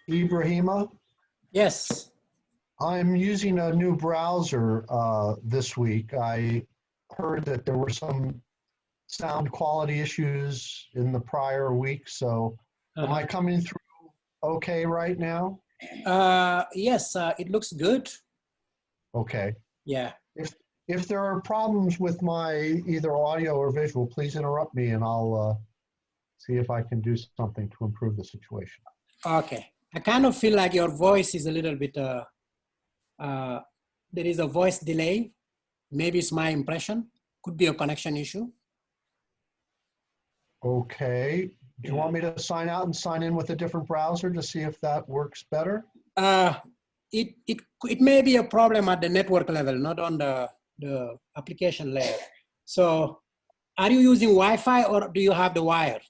Ibrahima, Yes. I'm using a new browser this week. I heard that there were some sound quality issues in the prior week, so am I coming through okay right now? Yes, it looks good. Okay. Yeah. If there are problems with my either audio or visual, please interrupt me and I'll see if I can do something to improve the situation. Okay. I kind of feel like your voice is a little bit, there is a voice delay. Maybe it's my impression. Could be a connection issue. Okay. Do you want me to sign out and sign in with a different browser to see if that works better? It may be a problem at the network level, not on the application layer. So are you using Wi-Fi or do you have the wire?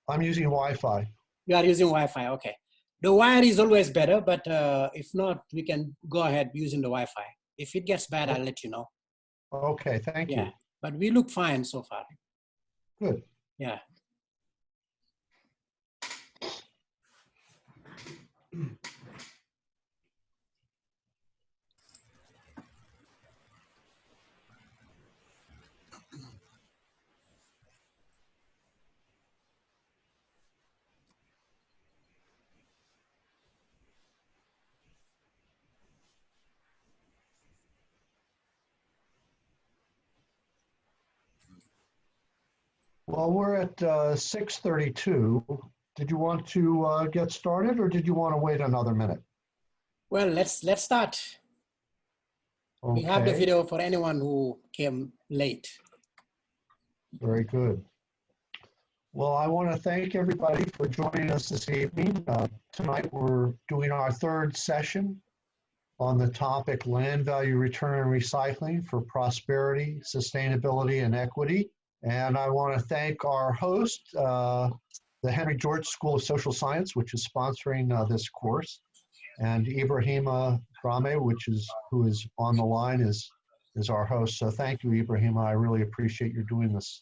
I'm using Wi-Fi. You are using Wi-Fi, okay. The wire is always better, but if not, we can go ahead using the Wi-Fi. If it gets bad, I'll let you know. Okay, thank you. But we look fine so far. Good. Yeah. Well, we're at 6:32. Did you want to get started or did you want to wait another minute? Well, let's start. Okay. We have the video for anyone who came late. Very good. Well, I want to thank everybody for joining us this evening. Tonight we're doing our third session on the topic Land Value Return and Recycling for Prosperity, Sustainability, and Equity. And I want to thank our host, the Henry George School of Social Science, which is sponsoring this course, and Ibrahima Brame, who is on the line, is our host. So thank you, Ibrahima. I really appreciate you doing this.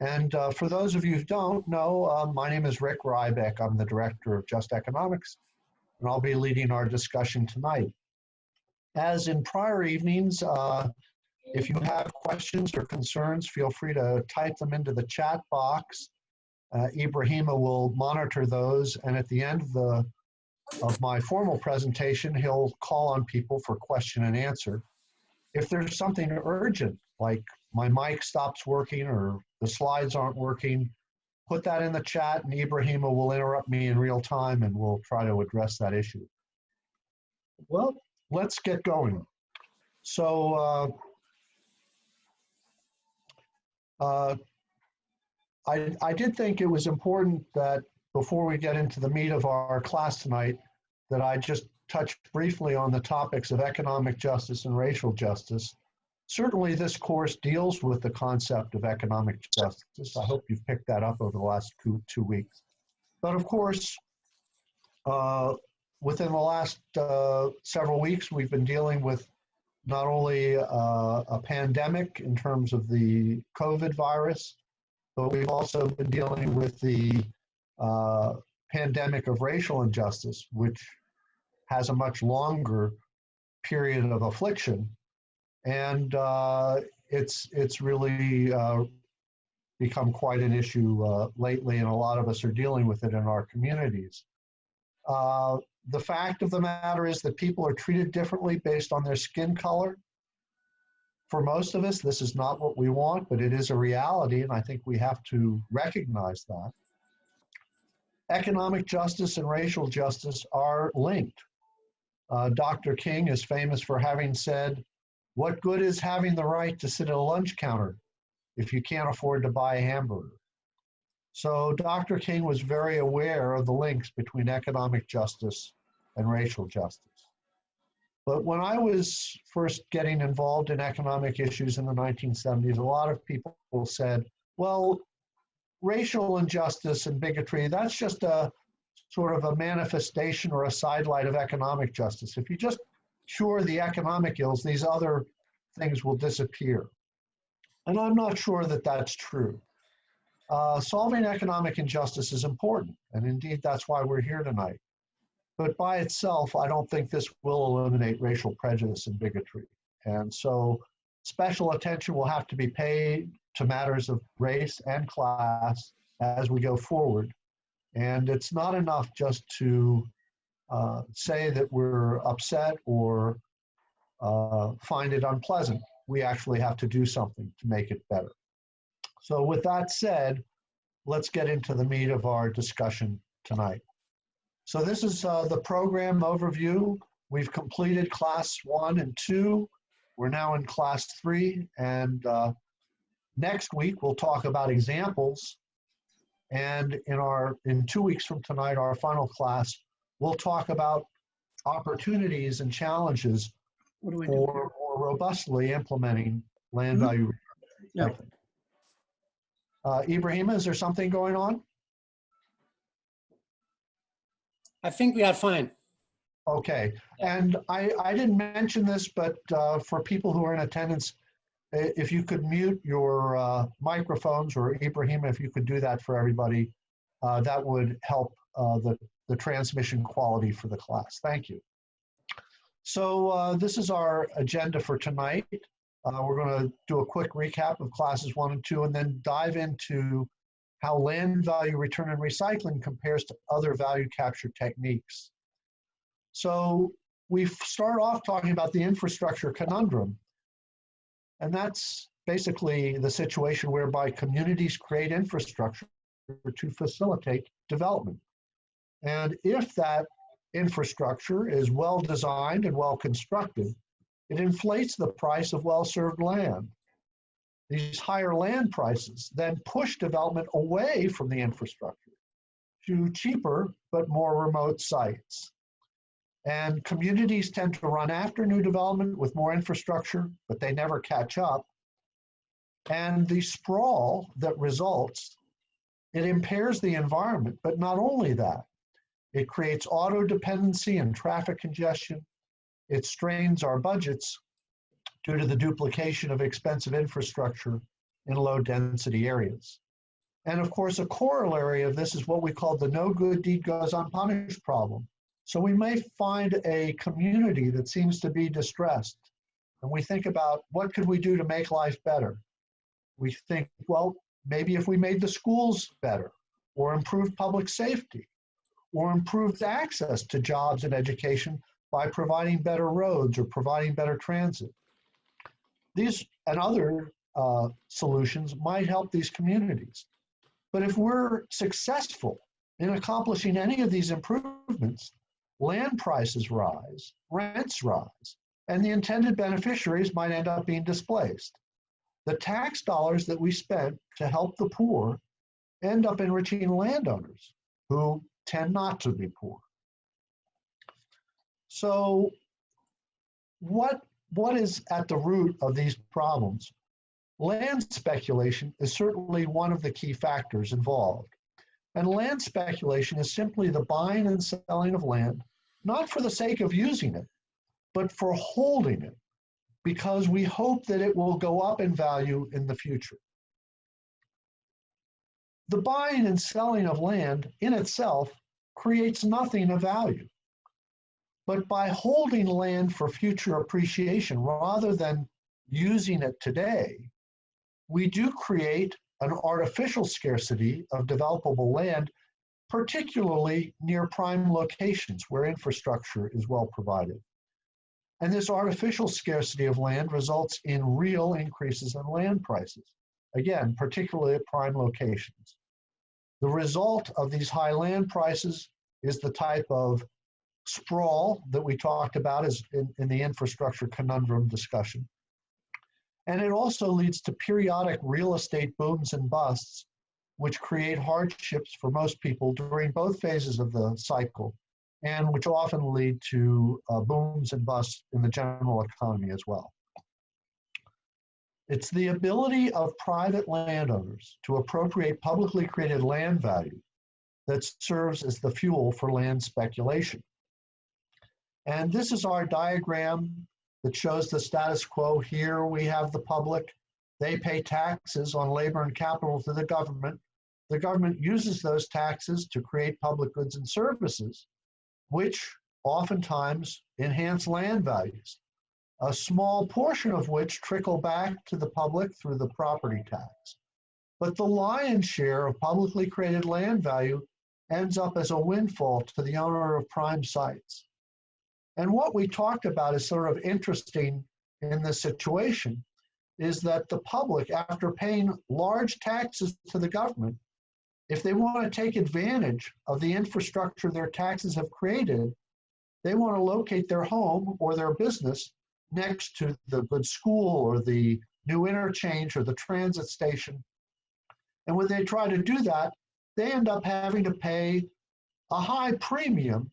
And for those of you who don't know, my name is Rick Rybeck. I'm the Director of Just Economics, and I'll be leading our discussion tonight. As in prior evenings, if you have questions or concerns, feel free to type them into the chat box. Ibrahima will monitor those, and at the end of my formal presentation, he'll call on people for question and answer. If there's something urgent, like my mic stops working or the slides aren't working, put that in the chat and Ibrahima will interrupt me in real time and we'll try to address that issue. Well, let's get going. So I did think it was important that before we get into the meat of our class tonight, that I just touch briefly on the topics of economic justice and racial justice. Certainly this course deals with the concept of economic justice. I hope you've picked that up over the last two weeks. But of course, within the last several weeks, we've been dealing with not only a pandemic in terms of the COVID virus, but we've also been dealing with the pandemic of racial injustice, which has a much longer period of affliction. And it's really become quite an issue lately, and a lot of us are dealing with it in our communities. The fact of the matter is that people are treated differently based on their skin color. For most of us, this is not what we want, but it is a reality, and I think we have to recognize that. Economic justice and racial justice are linked. Dr. King is famous for having said, "What good is having the right to sit at a lunch counter if you can't afford to buy a hamburger?" So Dr. King was very aware of the links between economic justice and racial justice. But when I was first getting involved in economic issues in the 1970s, a lot of people said, well, racial injustice and bigotry, that's just a sort of a manifestation or a sidelight of economic justice. If you just cure the economic ills, these other things will disappear. And I'm not sure that that's true. Solving economic injustice is important, and indeed that's why we're here tonight. But by itself, I don't think this will eliminate racial prejudice and bigotry. And so special attention will have to be paid to matters of race and class as we go forward. And it's not enough just to say that we're upset or find it unpleasant. We actually have to do something to make it better. So with that said, let's get into the meat of our discussion tonight. So this is the program overview. We've completed class 1 and 2. We're now in class 3, and next week we'll talk about examples. And in 2 weeks from tonight, our final class, we'll talk about opportunities and challenges for more robustly implementing land value recycling. Ibrahima, is there something going on? I think we are fine. Okay, and I didn't mention this, but for people who are in attendance, if you could mute your microphones, or Ibrahima, if you could do that for everybody, that would help the transmission quality for the class. Thank you. So this is our agenda for tonight. We're going to do a quick recap of classes 1 and 2, and then dive into how land value return and recycling compares to other value capture techniques. So we start off talking about the infrastructure conundrum. And that's basically the situation whereby communities create infrastructure to facilitate development. And if that infrastructure is well designed and well constructed, it inflates the price of well-served land. These higher land prices then push development away from the infrastructure to cheaper but more remote sites. And communities tend to run after new development with more infrastructure, but they never catch up. And the sprawl that results, it impairs the environment, but not only that, it creates auto dependency and traffic congestion. It strains our budgets due to the duplication of expensive infrastructure in low density areas. And of course, a corollary of this is what we call the no good deed goes unpunished problem. So we may find a community that seems to be distressed, and we think about what could we do to make life better? We think, well, maybe if we made the schools better, or improved public safety, or improved access to jobs and education by providing better roads or providing better transit. These and other solutions might help these communities. But if we're successful in accomplishing any of these improvements, land prices rise, rents rise, and the intended beneficiaries might end up being displaced. The tax dollars that we spent to help the poor end up enriching landowners who tend not to be poor. So what is at the root of these problems? Land speculation is certainly one of the key factors involved. And land speculation is simply the buying and selling of land, not for the sake of using it, but for holding it, because we hope that it will go up in value in the future. The buying and selling of land in itself creates nothing of value. But by holding land for future appreciation rather than using it today, we do create an artificial scarcity of developable land, particularly near prime locations where infrastructure is well provided. And this artificial scarcity of land results in real increases in land prices, again, particularly at prime locations. The result of these high land prices is the type of sprawl that we talked about in the infrastructure conundrum discussion. And it also leads to periodic real estate booms and busts, which create hardships for most people during both phases of the cycle, and which often lead to booms and busts in the general economy as well. It's the ability of private landowners to appropriate publicly created land value that serves as the fuel for land speculation. And this is our diagram that shows the status quo. Here we have the public. They pay taxes on labor and capital to the government. The government uses those taxes to create public goods and services. which oftentimes enhance land values, a small portion of which trickle back to the public through the property tax. But the lion's share of publicly created land value ends up as a windfall to the owner of prime sites. And what we talked about is sort of interesting in this situation is that the public, after paying large taxes to the government, if they want to take advantage of the infrastructure their taxes have created, they want to locate their home or their business next to the good school or the new interchange or the transit station. And when they try to do that, they end up having to pay a high premium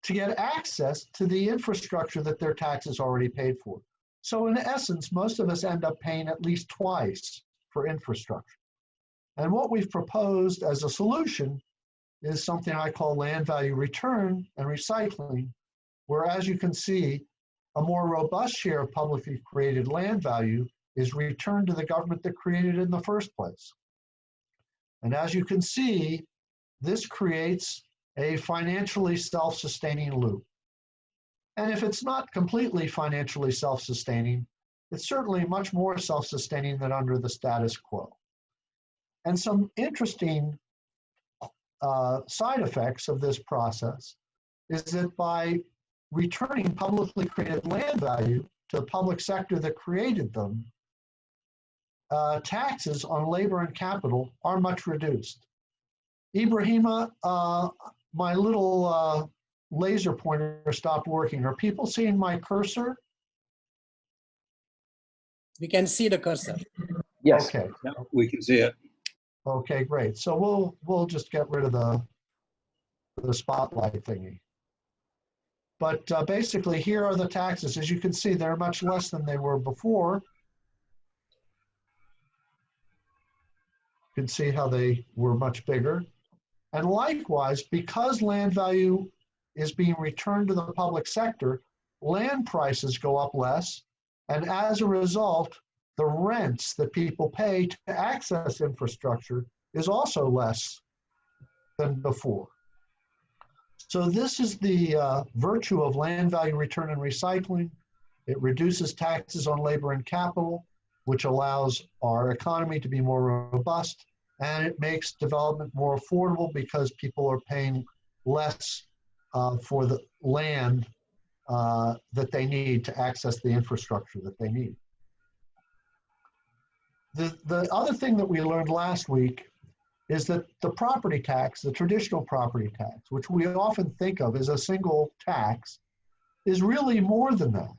to get access to the infrastructure that their taxes already paid for. So in essence, most of us end up paying at least twice for infrastructure. And what we've proposed as a solution is something I call land value return and recycling, where, as you can see, a more robust share of publicly created land value is returned to the government that created it in the first place. And as you can see, this creates a financially self-sustaining loop. And if it's not completely financially self-sustaining, it's certainly much more self-sustaining than under the status quo. And some interesting side effects of this process is that by returning publicly created land value to the public sector that created them, taxes on labor and capital are much reduced. Ibrahima, my little laser pointer stopped working. Are people seeing my cursor? We can see the cursor. Yes. Okay. Yeah, we can see it. Okay, great. So we'll just get rid of the spotlight thingy. But basically, here are the taxes. As you can see, they're much less than they were before. You can see how they were much bigger. And likewise, because land value is being returned to the public sector, land prices go up less. And as a result, the rents that people pay to access infrastructure is also less than before. So this is the virtue of land value return and recycling. It reduces taxes on labor and capital, which allows our economy to be more robust, and it makes development more affordable because people are paying less for the land that they need to access the infrastructure that they need. The other thing that we learned last week is that the property tax, the traditional property tax, which we often think of as a single tax, is really more than that.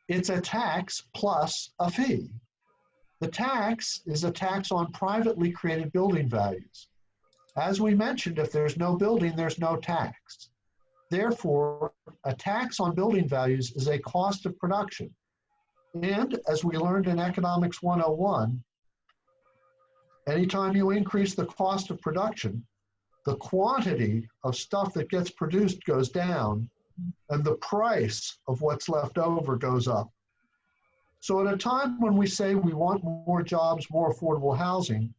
It's a tax plus a fee. The tax is a tax on privately created building values. As we mentioned, if there's no building, there's no tax. Therefore, a tax on building values is a cost of production. And as we learned in Economics 101, anytime you increase the cost of production, the quantity of stuff that gets produced goes down, and the price of what's left over goes up. So at a time when we say we want more jobs, more affordable housing,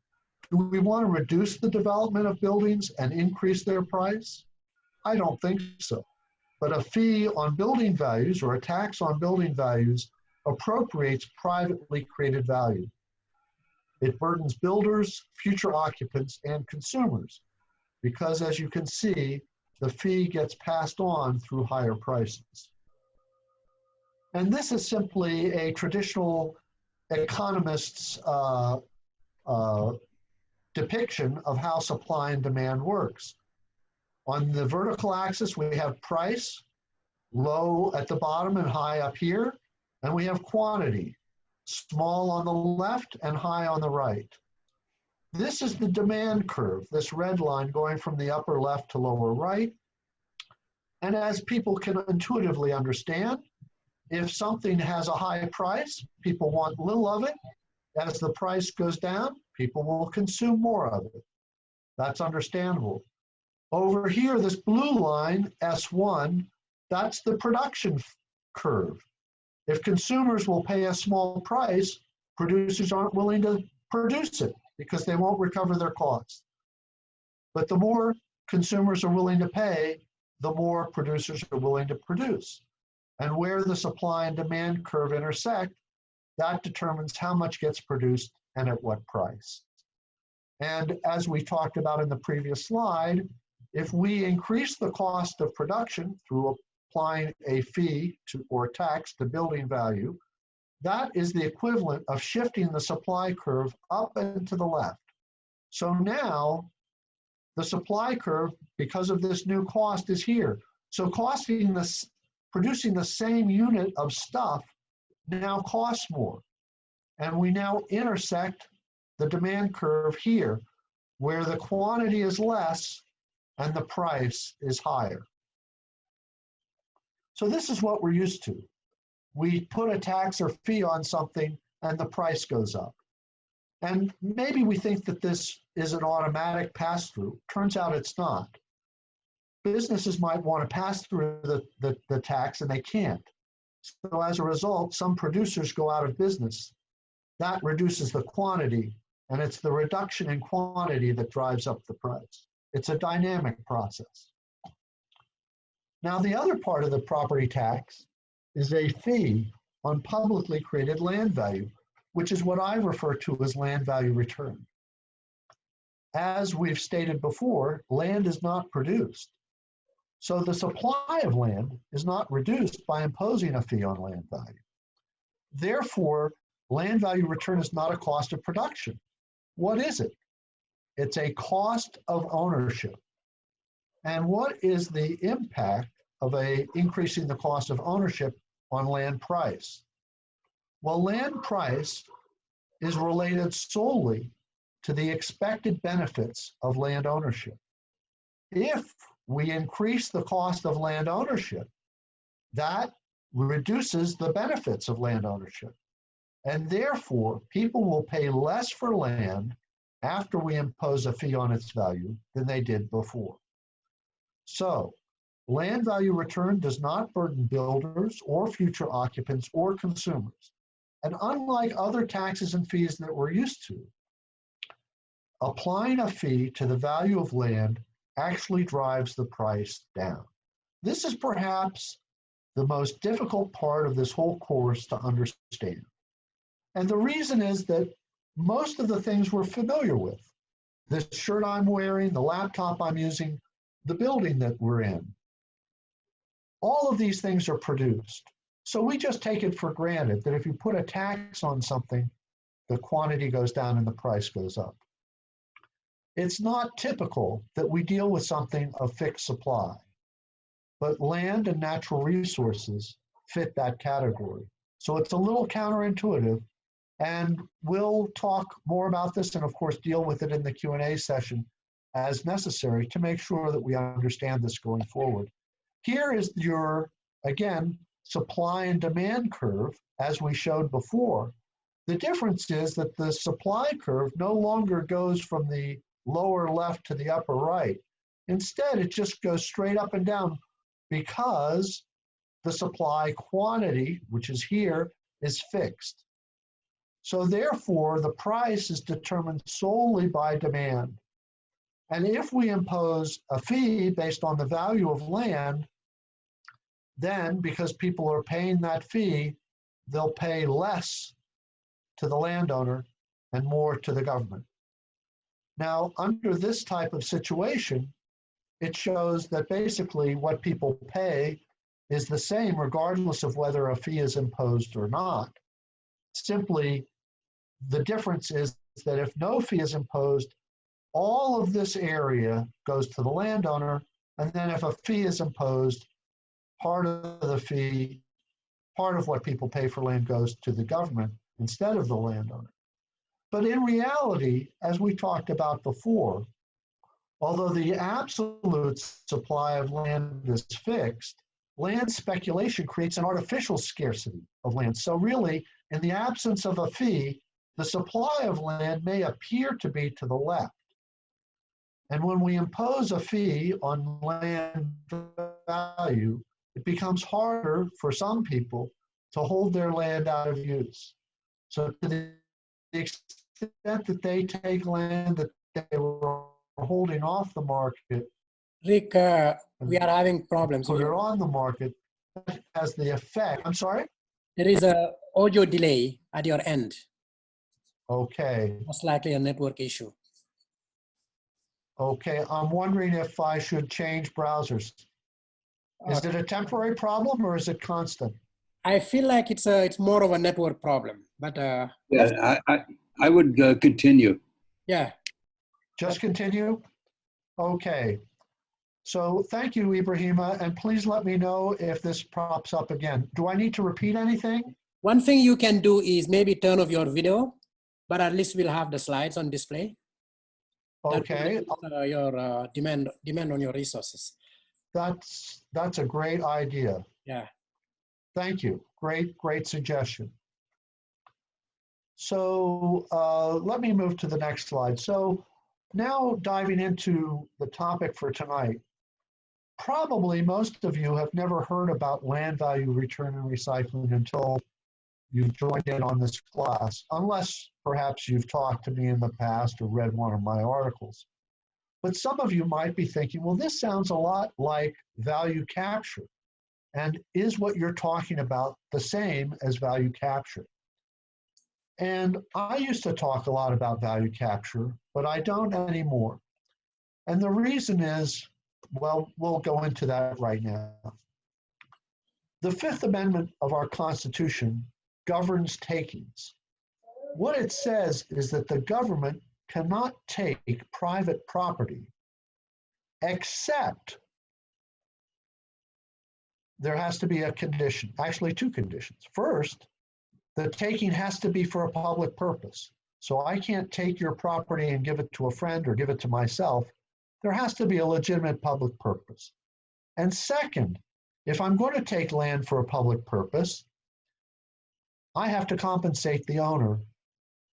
do we want to reduce the development of buildings and increase their price? I don't think so. But a fee on building values or a tax on building values appropriates privately created value. It burdens builders, future occupants, and consumers because, as you can see, the fee gets passed on through higher prices. And this is simply a traditional economist's depiction of how supply and demand works. On the vertical axis, we have price, low at the bottom and high up here, and we have quantity, small on the left and high on the right. This is the demand curve, this red line going from the upper left to lower right. And as people can intuitively understand, if something has a high price, people want little of it. As the price goes down, people will consume more of it. That's understandable. Over here, this blue line, S1, that's the production curve. If consumers will pay a small price, producers aren't willing to produce it because they won't recover their costs. But the more consumers are willing to pay, the more producers are willing to produce. And where the supply and demand curve intersect, that determines how much gets produced and at what price. And as we talked about in the previous slide, if we increase the cost of production through applying a fee to, or tax to building value, that is the equivalent of shifting the supply curve up and to the left. So now the supply curve, because of this new cost, is here. So producing the same unit of stuff now costs more. And we now intersect the demand curve here, where the quantity is less and the price is higher. So this is what we're used to. We put a tax or fee on something and the price goes up. And maybe we think that this is an automatic pass-through. Turns out it's not. Businesses might want to pass through the tax and they can't. So as a result, some producers go out of business. That reduces the quantity, and it's the reduction in quantity that drives up the price. It's a dynamic process. Now, the other part of the property tax is a fee on publicly created land value, which is what I refer to as land value return. As we've stated before, land is not produced. So the supply of land is not reduced by imposing a fee on land value. Therefore, land value return is not a cost of production. What is it? It's a cost of ownership. And what is the impact of increasing the cost of ownership on land price? Well, land price is related solely to the expected benefits of land ownership. If we increase the cost of land ownership, that reduces the benefits of land ownership. And therefore, people will pay less for land after we impose a fee on its value than they did before. So, land value return does not burden builders or future occupants or consumers. And unlike other taxes and fees that we're used to, applying a fee to the value of land actually drives the price down. This is perhaps the most difficult part of this whole course to understand. And the reason is that most of the things we're familiar with, this shirt I'm wearing, the laptop I'm using, the building that we're in, all of these things are produced. So we just take it for granted that if you put a tax on something, the quantity goes down and the price goes up. It's not typical that we deal with something of fixed supply, but land and natural resources fit that category. So it's a little counterintuitive, and we'll talk more about this and of course deal with it in the Q&A session as necessary to make sure that we understand this going forward. Here is your, again, supply and demand curve as we showed before. The difference is that the supply curve no longer goes from the lower left to the upper right. Instead, it just goes straight up and down because the supply quantity, which is here, is fixed. So therefore, the price is determined solely by demand. And if we impose a fee based on the value of land, then because people are paying that fee, they'll pay less to the landowner and more to the government. Now, under this type of situation, it shows that basically what people pay is the same regardless of whether a fee is imposed or not. Simply, the difference is that if no fee is imposed, all of this area goes to the landowner, and then if a fee is imposed, part of the fee, part of what people pay for land goes to the government instead of the landowner. But in reality, as we talked about before, although the absolute supply of land is fixed, land speculation creates an artificial scarcity of land. So really, in the absence of a fee, the supply of land may appear to be to the left. And when we impose a fee on land value, it becomes harder for some people to hold their land out of use. So to the extent that they take land that they were holding off the market Rick, we are having problems. put it on the market, that has the effect. I'm sorry? There is a audio delay at your end, Okay. most likely a network issue. Okay. I'm wondering if I should change browsers. Is it a temporary problem or is it constant? I feel like it's more of a network problem, but Yeah, I would continue. yeah. Just continue? Okay. So thank you, Ibrahima, and please let me know if this pops up again. Do I need to repeat anything? One thing you can do is maybe turn off your video, but at least we'll have the slides on display. Okay, Your demand on your resources. that's a great idea. Yeah. Thank you. Great suggestion. So let me move to the next slide. So now diving into the topic for tonight, probably most of you have never heard about land value return and recycling until you've joined in on this class, unless perhaps you've talked to me in the past or read one of my articles. But some of you might be thinking, well, this sounds a lot like value capture. And is what you're talking about the same as value capture? And I used to talk a lot about value capture, but I don't anymore. And the reason is, well, we'll go into that right now. The Fifth Amendment of our Constitution governs takings. What it says is that the government cannot take private property except there has to be a condition, actually two conditions. First, the taking has to be for a public purpose. So I can't take your property and give it to a friend or give it to myself. There has to be a legitimate public purpose. And second, if I'm going to take land for a public purpose, I have to compensate the owner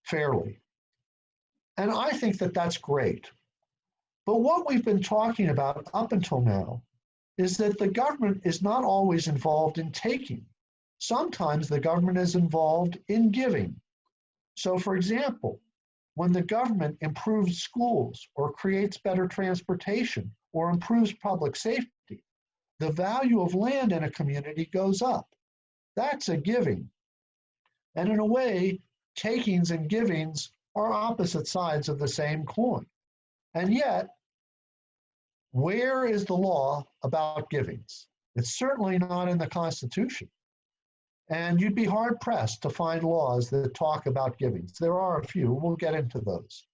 fairly. And I think that that's great. But what we've been talking about up until now is that the government is not always involved in taking. Sometimes the government is involved in giving. So for example, when the government improves schools or creates better transportation or improves public safety, the value of land in a community goes up. That's a giving. And in a way, takings and givings are opposite sides of the same coin. And yet, where is the law about givings? It's certainly not in the Constitution. And you'd be hard pressed to find laws that talk about givings. There are a few, we'll get into those.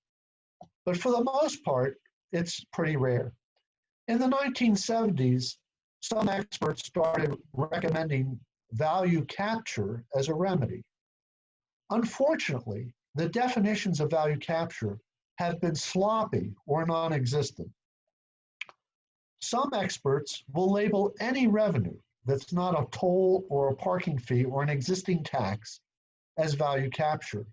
But for the most part, it's pretty rare. In the 1970s, some experts started recommending value capture as a remedy. Unfortunately, the definitions of value capture have been sloppy or non-existent. Some experts will label any revenue that's not a toll or a parking fee or an existing tax as value capture.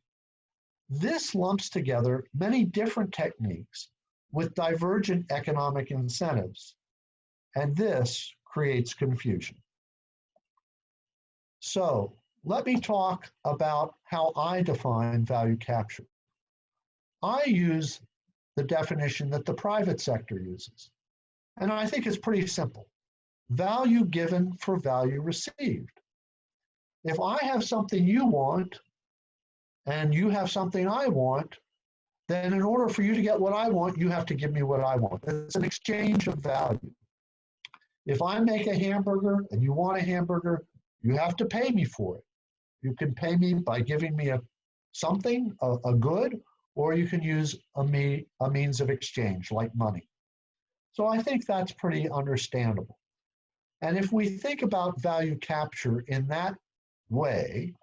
This lumps together many different techniques with divergent economic incentives, and this creates confusion. So let me talk about how I define value capture. I use the definition that the private sector uses, and I think it's pretty simple. Value given for value received. If I have something you want and you have something I want, then in order for you to get what I want, you have to give me what I want. It's an exchange of value. If I make a hamburger and you want a hamburger, you have to pay me for it. You can pay me by giving me a good, or you can use a means of exchange like money. So I think that's pretty understandable. And if we think about value capture in that way,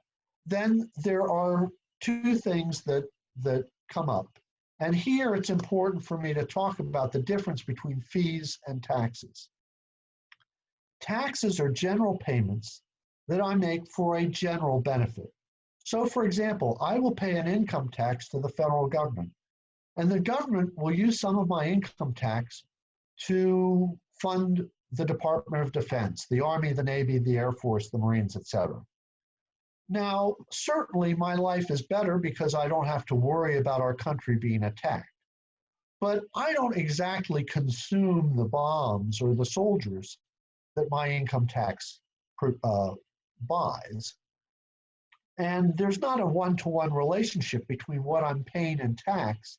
then there are two things that come up. And here it's important for me to talk about the difference between fees and taxes. Taxes are general payments that I make for a general benefit. So for example, I will pay an income tax to the federal government, and the government will use some of my income tax to fund the Department of Defense, the Army, the Navy, the Air Force, the Marines, etc. Now, certainly my life is better because I don't have to worry about our country being attacked. but I don't exactly consume the bombs or the soldiers that my income tax buys. And there's not a one-to-one relationship between what I'm paying in tax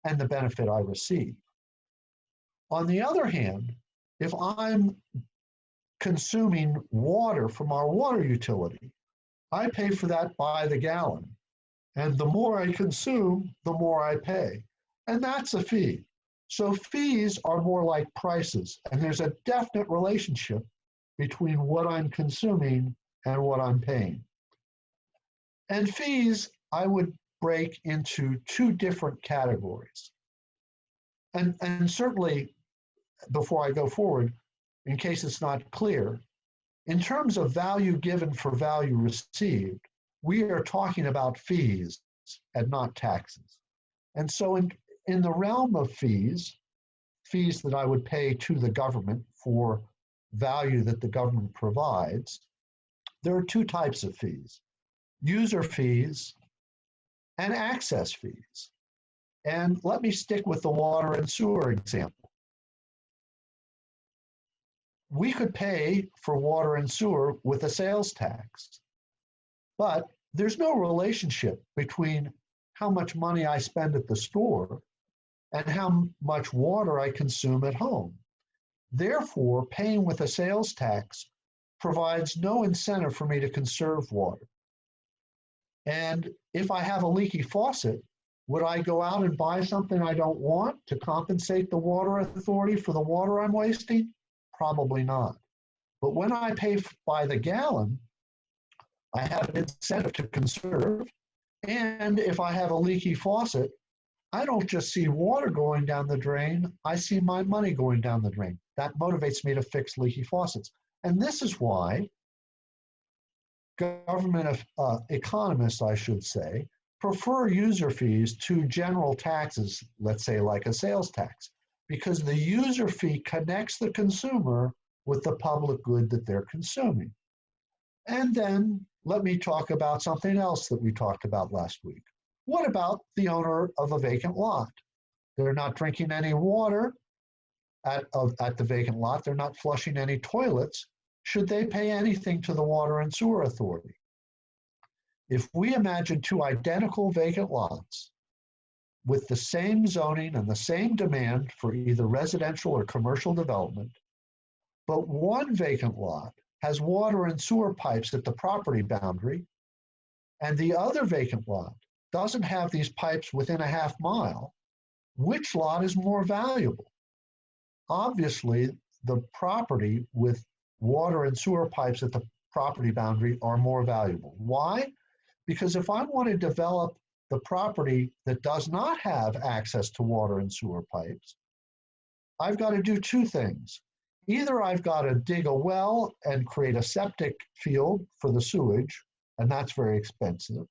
and the benefit I receive. On the other hand, if I'm consuming water from our water utility, I pay for that by the gallon. And the more I consume, the more I pay. And that's a fee. So fees are more like prices. And there's a definite relationship between what I'm consuming and what I'm paying. And fees, I would break into two different categories. And certainly, before I go forward, in case it's not clear, in terms of value given for value received, we are talking about fees and not taxes. And so in the realm of fees that I would pay to the government for value that the government provides, there are two types of fees: user fees and access fees. And let me stick with the water and sewer example. We could pay for water and sewer with a sales tax, but there's no relationship between how much money I spend at the store and how much water I consume at home. Therefore, paying with a sales tax provides no incentive for me to conserve water. And if I have a leaky faucet, would I go out and buy something I don't want to compensate the water authority for the water I'm wasting? Probably not. But when I pay by the gallon, I have an incentive to conserve. And if I have a leaky faucet, I don't just see water going down the drain, I see my money going down the drain. That motivates me to fix leaky faucets. And this is why government economists, I should say, prefer user fees to general taxes, let's say like a sales tax, because the user fee connects the consumer with the public good that they're consuming. And then let me talk about something else that we talked about last week. What about the owner of a vacant lot? They're not drinking any water at the vacant lot. They're not flushing any toilets. Should they pay anything to the Water and Sewer Authority? If we imagine two identical vacant lots with the same zoning and the same demand for either residential or commercial development, but one vacant lot has water and sewer pipes at the property boundary, and the other vacant lot doesn't have these pipes within a half mile, which lot is more valuable? Obviously, the property with water and sewer pipes at the property boundary are more valuable. Why? Because if I want to develop the property that does not have access to water and sewer pipes, I've got to do two things. Either I've got to dig a well and create a septic field for the sewage, and that's very expensive.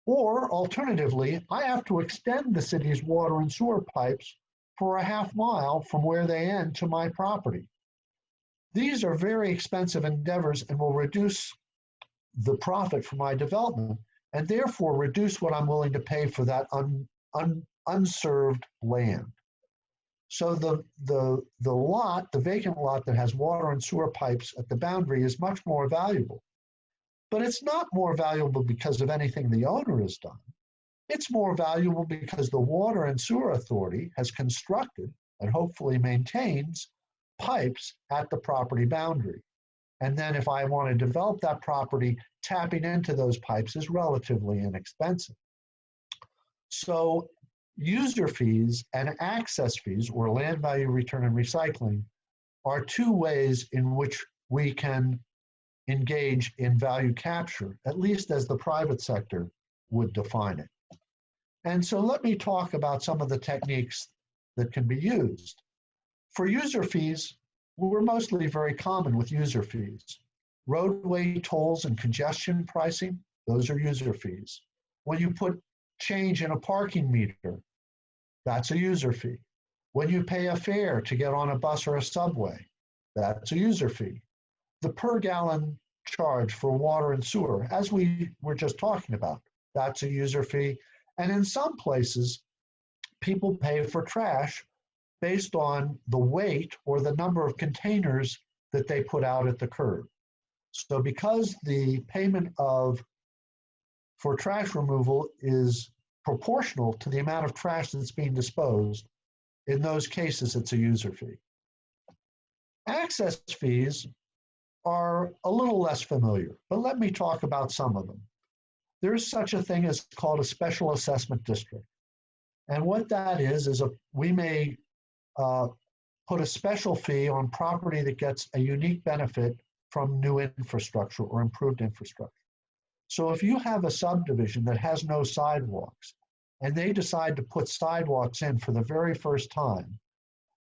Or alternatively, I have to extend the city's water and sewer pipes for a half mile from where they end to my property. These are very expensive endeavors and will reduce the profit for my development and therefore reduce what I'm willing to pay for that unserved land. So the vacant lot that has water and sewer pipes at the boundary is much more valuable. But it's not more valuable because of anything the owner has done. It's more valuable because the Water and Sewer Authority has constructed and hopefully maintains pipes at the property boundary. And then if I want to develop that property, tapping into those pipes is relatively inexpensive. So user fees and access fees, or land value return and recycling, are two ways in which we can engage in value capture, at least as the private sector would define it. And so let me talk about some of the techniques that can be used. For user fees, we're mostly very common with user fees. Roadway tolls and congestion pricing, those are user fees. When you put change in a parking meter, that's a user fee. When you pay a fare to get on a bus or a subway, that's a user fee. The per gallon charge for water and sewer, as we were just talking about, that's a user fee. And in some places, people pay for trash based on the weight or the number of containers that they put out at the curb. So because the payment for trash removal is proportional to the amount of trash that's being disposed, in those cases, it's a user fee. Access fees are a little less familiar, but let me talk about some of them. There's such a thing as called a special assessment district. And what that is we may put a special fee on property that gets a unique benefit from new infrastructure or improved infrastructure. So if you have a subdivision that has no sidewalks and they decide to put sidewalks in for the very first time,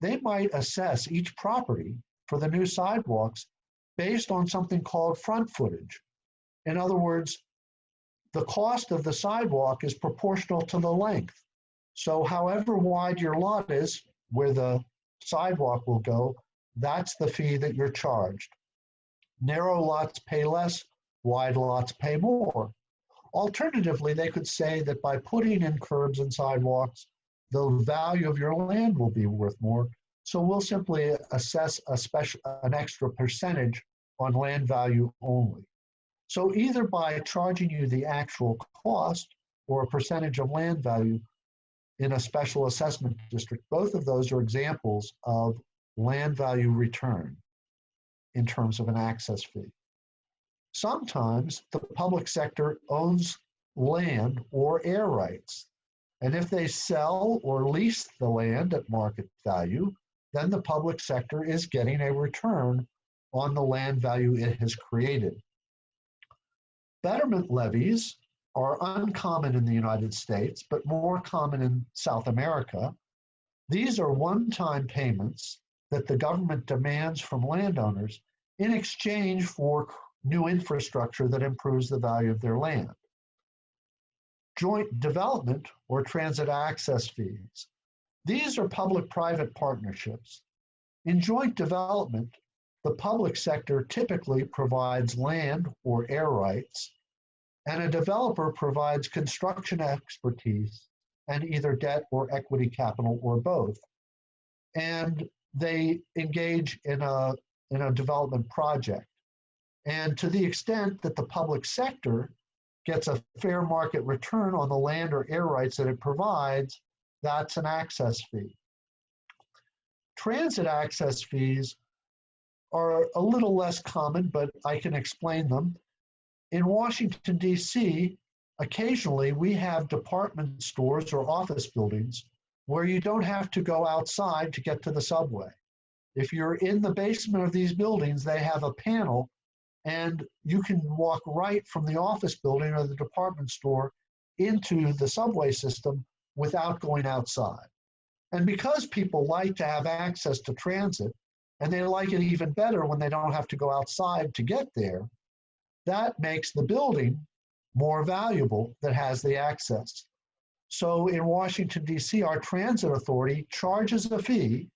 they might assess each property for the new sidewalks based on something called front footage. In other words, the cost of the sidewalk is proportional to the length. So however wide your lot is, where the sidewalk will go, that's the fee that you're charged. Narrow lots pay less, wide lots pay more. Alternatively, they could say that by putting in curbs and sidewalks, the value of your land will be worth more. So we'll simply assess an extra percentage on land value only. So either by charging you the actual cost or a percentage of land value in a special assessment district, both of those are examples of land value return in terms of an access fee. Sometimes the public sector owns land or air rights. And if they sell or lease the land at market value, then the public sector is getting a return on the land value it has created. Betterment levies are uncommon in the United States, but more common in South America. These are one-time payments that the government demands from landowners in exchange for new infrastructure that improves the value of their land. Joint development or transit access fees. These are public-private partnerships. In joint development, the public sector typically provides land or air rights, and a developer provides construction expertise and either debt or equity capital or both. And they engage in a development project. And to the extent that the public sector gets a fair market return on the land or air rights that it provides, that's an access fee. Transit access fees are a little less common, but I can explain them. In Washington, D.C., occasionally we have department stores or office buildings where you don't have to go outside to get to the subway. If you're in the basement of these buildings, they have a panel and you can walk right from the office building or the department store into the subway system without going outside. And because people like to have access to transit, and they like it even better when they don't have to go outside to get there, that makes the building more valuable that has the access. So in Washington, D.C., our transit authority charges a fee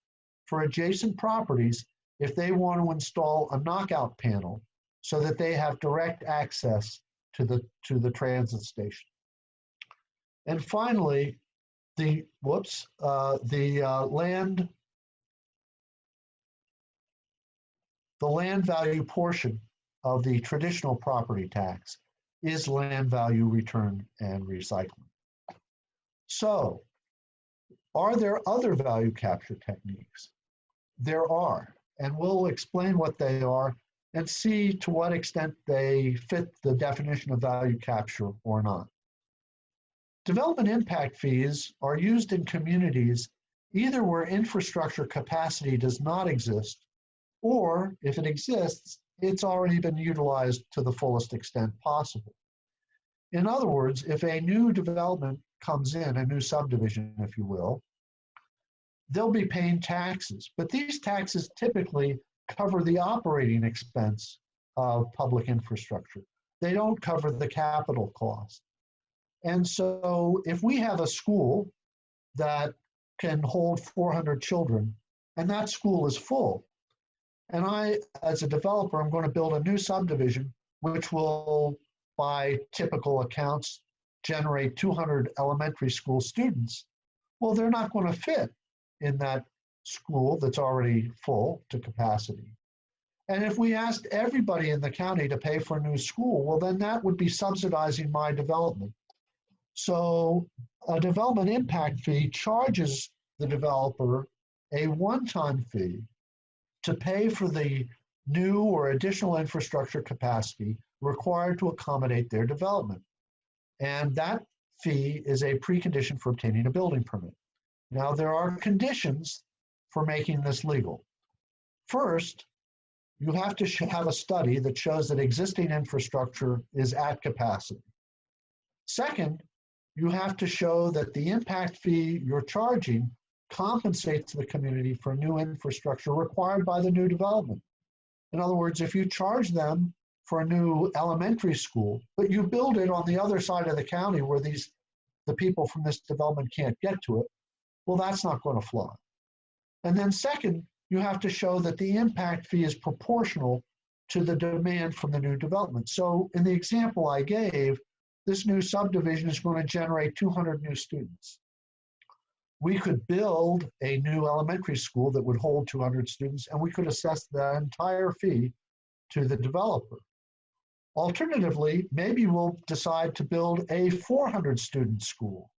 for adjacent properties if they want to install a knockout panel so that they have direct access to the transit station. And finally, the land value portion of the traditional property tax is land value return and recycling. So, are there other value capture techniques? There are, and we'll explain what they are and see to what extent they fit the definition of value capture or not. Development impact fees are used in communities either where infrastructure capacity does not exist, or if it exists, it's already been utilized to the fullest extent possible. In other words, if a new development comes in, a new subdivision, if you will, they'll be paying taxes, but these taxes typically cover the operating expense of public infrastructure. They don't cover the capital cost. And so if we have a school that can hold 400 children, and that school is full, and I, as a developer, I'm going to build a new subdivision, which will, by typical accounts, generate 200 elementary school students. well, they're not going to fit in that school that's already full to capacity. And if we asked everybody in the county to pay for a new school, well, then that would be subsidizing my development. So a development impact fee charges the developer a one-time fee to pay for the new or additional infrastructure capacity required to accommodate their development. And that fee is a precondition for obtaining a building permit. Now, there are conditions for making this legal. First, you have to have a study that shows that existing infrastructure is at capacity. Second, you have to show that the impact fee you're charging compensates the community for new infrastructure required by the new development. In other words, if you charge them for a new elementary school, but you build it on the other side of the county where the people from this development can't get to it, well, that's not going to fly. And then second, you have to show that the impact fee is proportional to the demand from the new development. So in the example I gave, this new subdivision is going to generate 200 new students. We could build a new elementary school that would hold 200 students, and we could assess the entire fee to the developer. Alternatively, maybe we'll decide to build a 400 student school.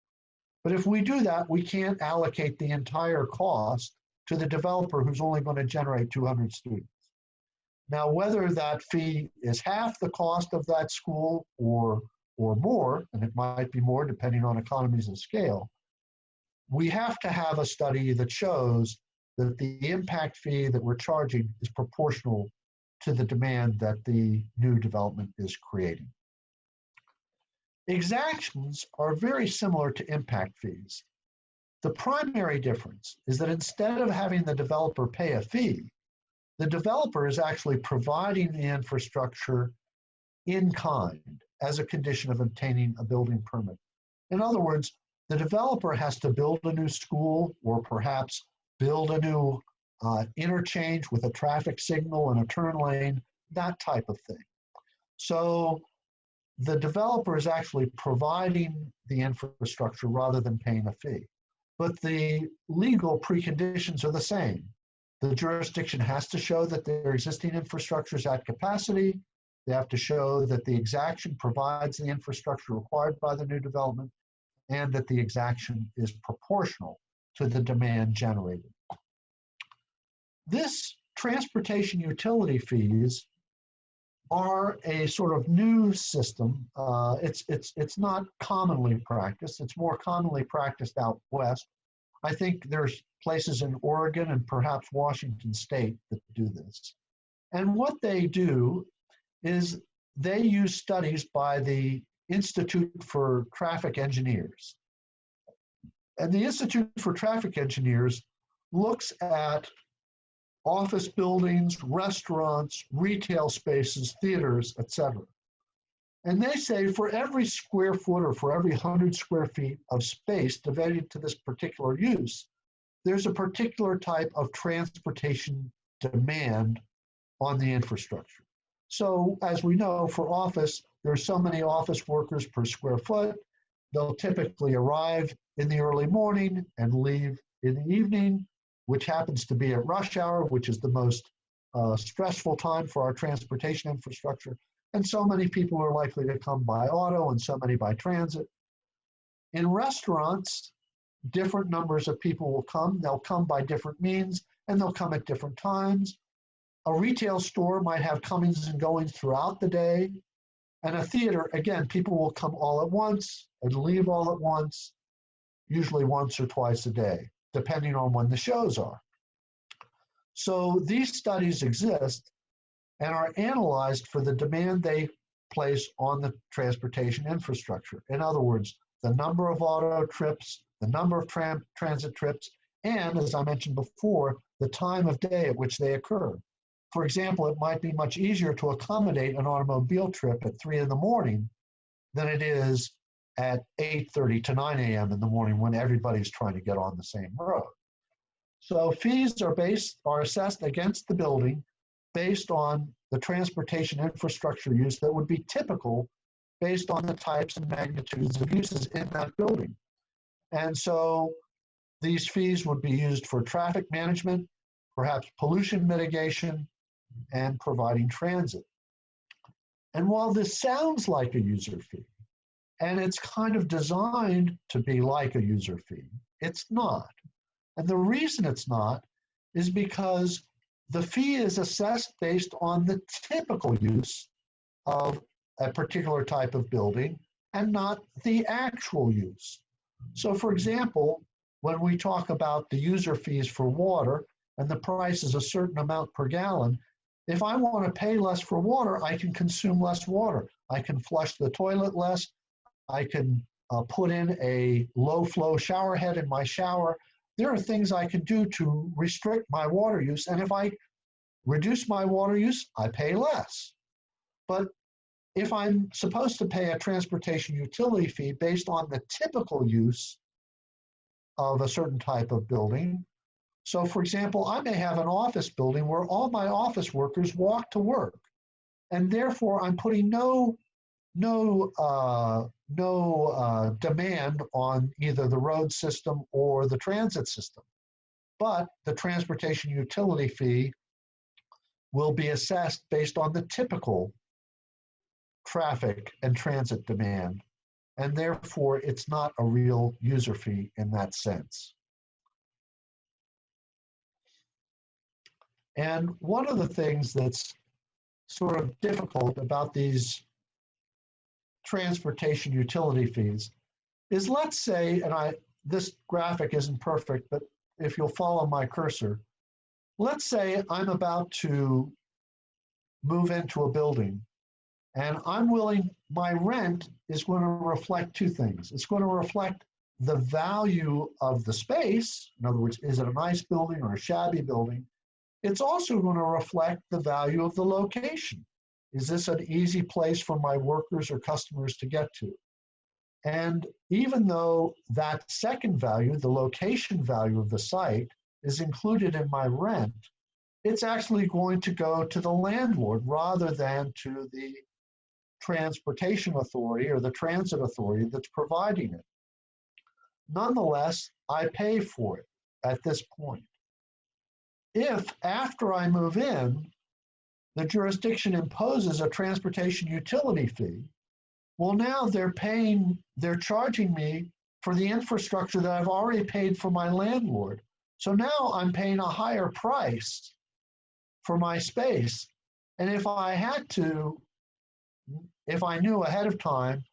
But if we do that, we can't allocate the entire cost to the developer who's only going to generate 200 students. Now, whether that fee is half the cost of that school or more, and it might be more depending on economies of scale, we have to have a study that shows that the impact fee that we're charging is proportional to the demand that the new development is creating. Exactions are very similar to impact fees. The primary difference is that instead of having the developer pay a fee, the developer is actually providing the infrastructure in kind as a condition of obtaining a building permit. In other words, the developer has to build a new school or perhaps build a new interchange with a traffic signal and a turn lane, that type of thing. So the developer is actually providing the infrastructure rather than paying a fee. But the legal preconditions are the same. The jurisdiction has to show that their existing infrastructure is at capacity. They have to show that the exaction provides the infrastructure required by the new development, and that the exaction is proportional to the demand generated. This transportation utility fees are a sort of new system. It's not commonly practiced. It's more commonly practiced out west. I think there's places in Oregon and perhaps Washington State that do this. And what they do is they use studies by the Institute for Traffic Engineers. And the Institute for Traffic Engineers looks at office buildings, restaurants, retail spaces, theaters, etc. And they say for every square foot or for every 100 square feet of space devoted to this particular use, there's a particular type of transportation demand on the infrastructure. So as we know, for office, there's so many office workers per square foot. They'll typically arrive in the early morning and leave in the evening, which happens to be at rush hour, which is the most stressful time for our transportation infrastructure. And so many people are likely to come by auto and so many by transit. In restaurants, different numbers of people will come. They'll come by different means, and they'll come at different times. A retail store might have comings and goings throughout the day. And a theater, again, people will come all at once and leave all at once, usually once or twice a day, depending on when the shows are. So these studies exist and are analyzed for the demand they place on the transportation infrastructure. In other words, the number of auto trips, the number of transit trips, and as I mentioned before, the time of day at which they occur. For example, it might be much easier to accommodate an automobile trip at 3 in the morning than it is at 8:30 to 9 a.m. in the morning when everybody's trying to get on the same road. So fees are assessed against the building based on the transportation infrastructure use that would be typical based on the types and magnitudes of uses in that building. And so these fees would be used for traffic management, perhaps pollution mitigation, and providing transit. And while this sounds like a user fee, and it's kind of designed to be like a user fee, it's not. And the reason it's not is because the fee is assessed based on the typical use of a particular type of building and not the actual use. So for example, when we talk about the user fees for water and the price is a certain amount per gallon, if I want to pay less for water, I can consume less water. I can flush the toilet less. I can put in a low flow shower head in my shower. There are things I can do to restrict my water use. And if I reduce my water use, I pay less. But if I'm supposed to pay a transportation utility fee based on the typical use of a certain type of building, so for example, I may have an office building where all my office workers walk to work, and therefore I'm putting no demand on either the road system or the transit system. But the transportation utility fee will be assessed based on the typical traffic and transit demand, and therefore it's not a real user fee in that sense. And one of the things that's sort of difficult about these transportation utility fees is, let's say, and this graphic isn't perfect, but if you'll follow my cursor, let's say I'm about to move into a building and I'm willing, my rent is going to reflect two things. It's going to reflect the value of the space. In other words, is it a nice building or a shabby building? It's also going to reflect the value of the location. Is this an easy place for my workers or customers to get to? And even though that second value, the location value of the site, is included in my rent, it's actually going to go to the landlord rather than to the transportation authority or the transit authority that's providing it. Nonetheless, I pay for it at this point. If after I move in, the jurisdiction imposes a transportation utility fee, well, now they're charging me for the infrastructure that I've already paid for my landlord. So now I'm paying a higher price for my space. And if I knew ahead of time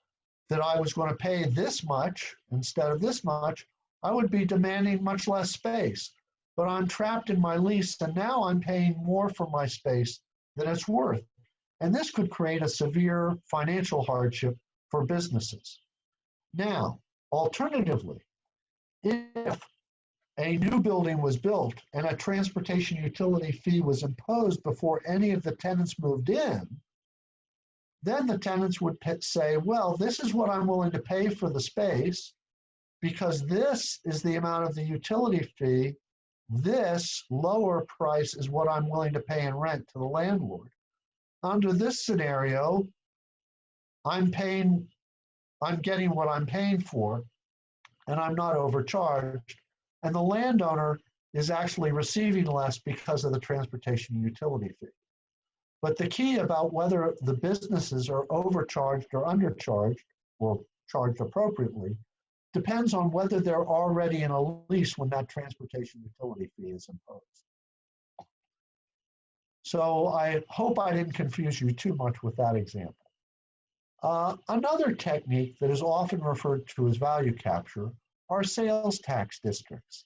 that I was going to pay this much instead of this much, I would be demanding much less space. But I'm trapped in my lease, and now I'm paying more for my space than it's worth. And this could create a severe financial hardship for businesses. Now, alternatively, if a new building was built and a transportation utility fee was imposed before any of the tenants moved in, then the tenants would say, well, this is what I'm willing to pay for the space because this is the amount of the utility fee. This lower price is what I'm willing to pay in rent to the landlord. Under this scenario, I'm getting what I'm paying for, and I'm not overcharged. And the landowner is actually receiving less because of the transportation utility fee. But the key about whether the businesses are overcharged or undercharged or charged appropriately depends on whether they're already in a lease when that transportation utility fee is imposed. So I hope I didn't confuse you too much with that example. Another technique that is often referred to as value capture are sales tax districts.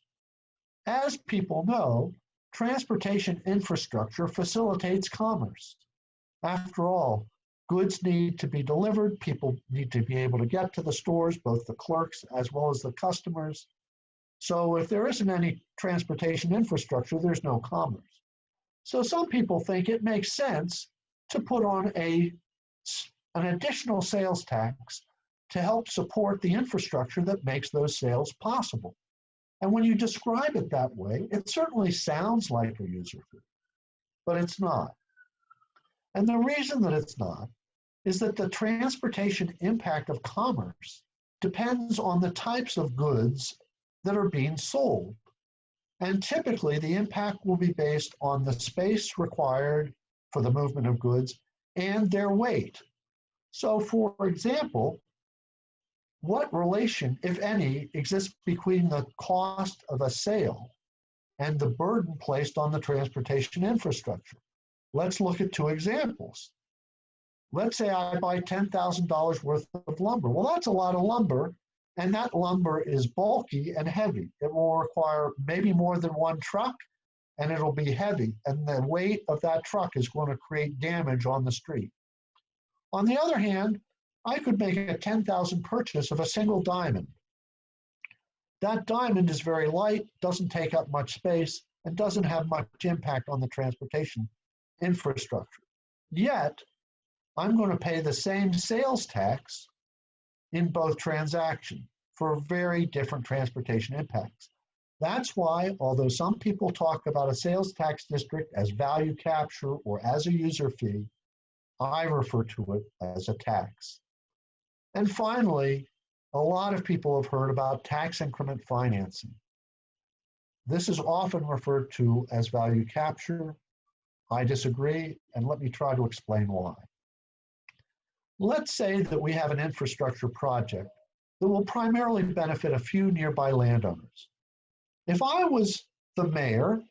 As people know, transportation infrastructure facilitates commerce. After all, goods need to be delivered, people need to be able to get to the stores, both the clerks as well as the customers. So if there isn't any transportation infrastructure, there's no commerce. So some people think it makes sense to put on an additional sales tax to help support the infrastructure that makes those sales possible. And when you describe it that way, it certainly sounds like a user fee, but it's not. And the reason that it's not is that the transportation impact of commerce depends on the types of goods that are being sold. And typically the impact will be based on the space required for the movement of goods and their weight. So for example, what relation, if any, exists between the cost of a sale and the burden placed on the transportation infrastructure? Let's look at two examples. Let's say I buy $10,000 worth of lumber. Well, that's a lot of lumber, and that lumber is bulky and heavy. It will require maybe more than one truck, and it'll be heavy, and the weight of that truck is going to create damage on the street. On the other hand, I could make a $10,000 purchase of a single diamond. That diamond is very light, doesn't take up much space, and doesn't have much impact on the transportation infrastructure. Yet, I'm going to pay the same sales tax in both transactions for very different transportation impacts. That's why, although some people talk about a sales tax district as value capture or as a user fee, I refer to it as a tax. And finally, a lot of people have heard about tax increment financing. This is often referred to as value capture. I disagree, and let me try to explain why. Let's say that we have an infrastructure project that will primarily benefit a few nearby landowners. If I was the mayor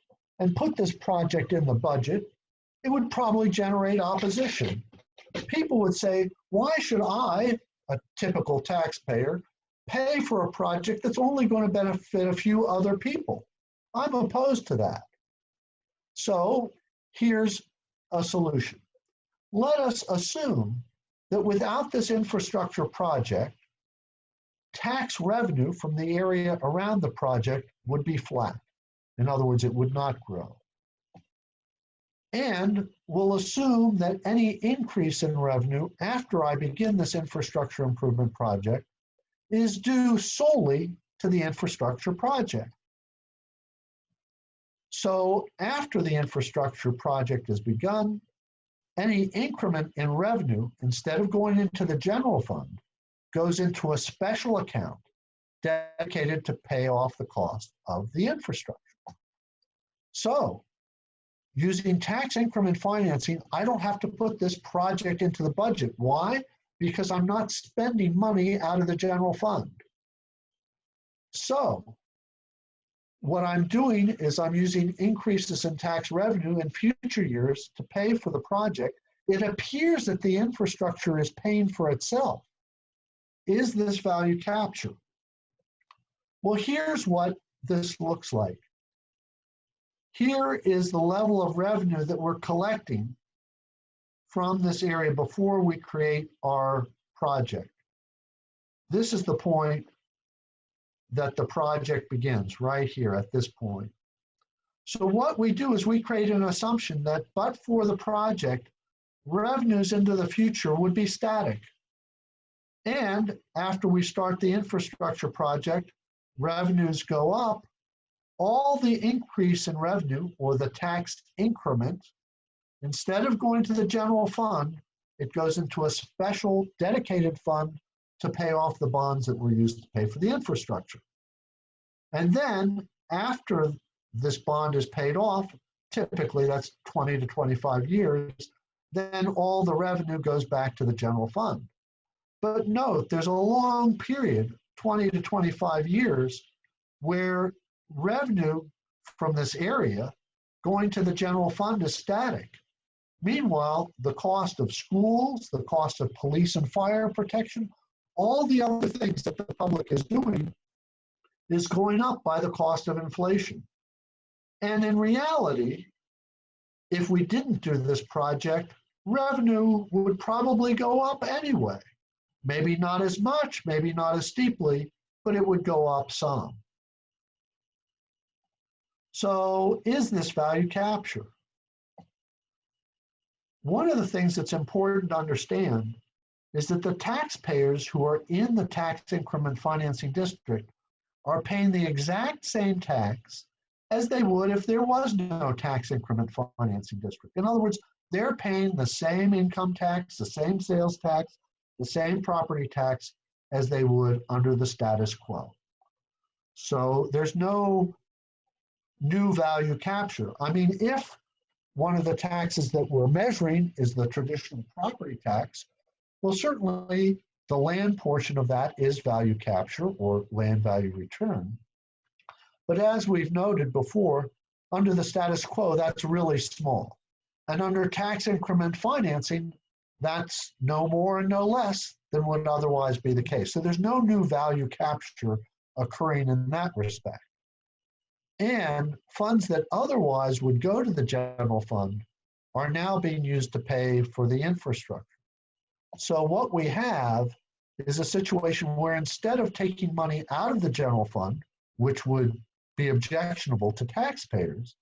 and put this project in the budget, it would probably generate opposition. People would say, why should I, a typical taxpayer, pay for a project that's only going to benefit a few other people? I'm opposed to that. So here's a solution. Let us assume that without this infrastructure project, tax revenue from the area around the project would be flat. In other words, it would not grow. And we'll assume that any increase in revenue after I begin this infrastructure improvement project is due solely to the infrastructure project. So after the infrastructure project is begun, any increment in revenue, instead of going into the general fund, goes into a special account dedicated to pay off the cost of the infrastructure. So, using tax increment financing, I don't have to put this project into the budget. Why? Because I'm not spending money out of the general fund. So, what I'm doing is I'm using increases in tax revenue in future years to pay for the project. It appears that the infrastructure is paying for itself. Is this value capture? Well, here's what this looks like. Here is the level of revenue that we're collecting from this area before we create our project. This is the point that the project begins, right here at this point. So what we do is we create an assumption that but for the project, revenues into the future would be static. And after we start the infrastructure project, revenues go up. All the increase in revenue, or the tax increment, instead of going to the general fund, it goes into a special dedicated fund to pay off the bonds that were used to pay for the infrastructure. And then after this bond is paid off, typically that's 20 to 25 years, then all the revenue goes back to the general fund. But note, there's a long period, 20 to 25 years, where revenue from this area going to the general fund is static. Meanwhile, the cost of schools, the cost of police and fire protection, all the other things that the public is doing is going up by the cost of inflation. And in reality, if we didn't do this project, revenue would probably go up anyway. Maybe not as much, maybe not as steeply, but it would go up some. So is this value capture? One of the things that's important to understand is that the taxpayers who are in the tax increment financing district are paying the exact same tax as they would if there was no tax increment financing district. In other words, they're paying the same income tax, the same sales tax, the same property tax as they would under the status quo. So there's no new value capture. I mean, if one of the taxes that we're measuring is the traditional property tax, well, certainly the land portion of that is value capture or land value return. But as we've noted before, under the status quo, that's really small. And under tax increment financing, that's no more and no less than would otherwise be the case. So there's no new value capture occurring in that respect. And funds that otherwise would go to the general fund are now being used to pay for the infrastructure. So what we have is a situation where instead of taking money out of the general fund, which would be objectionable to taxpayers,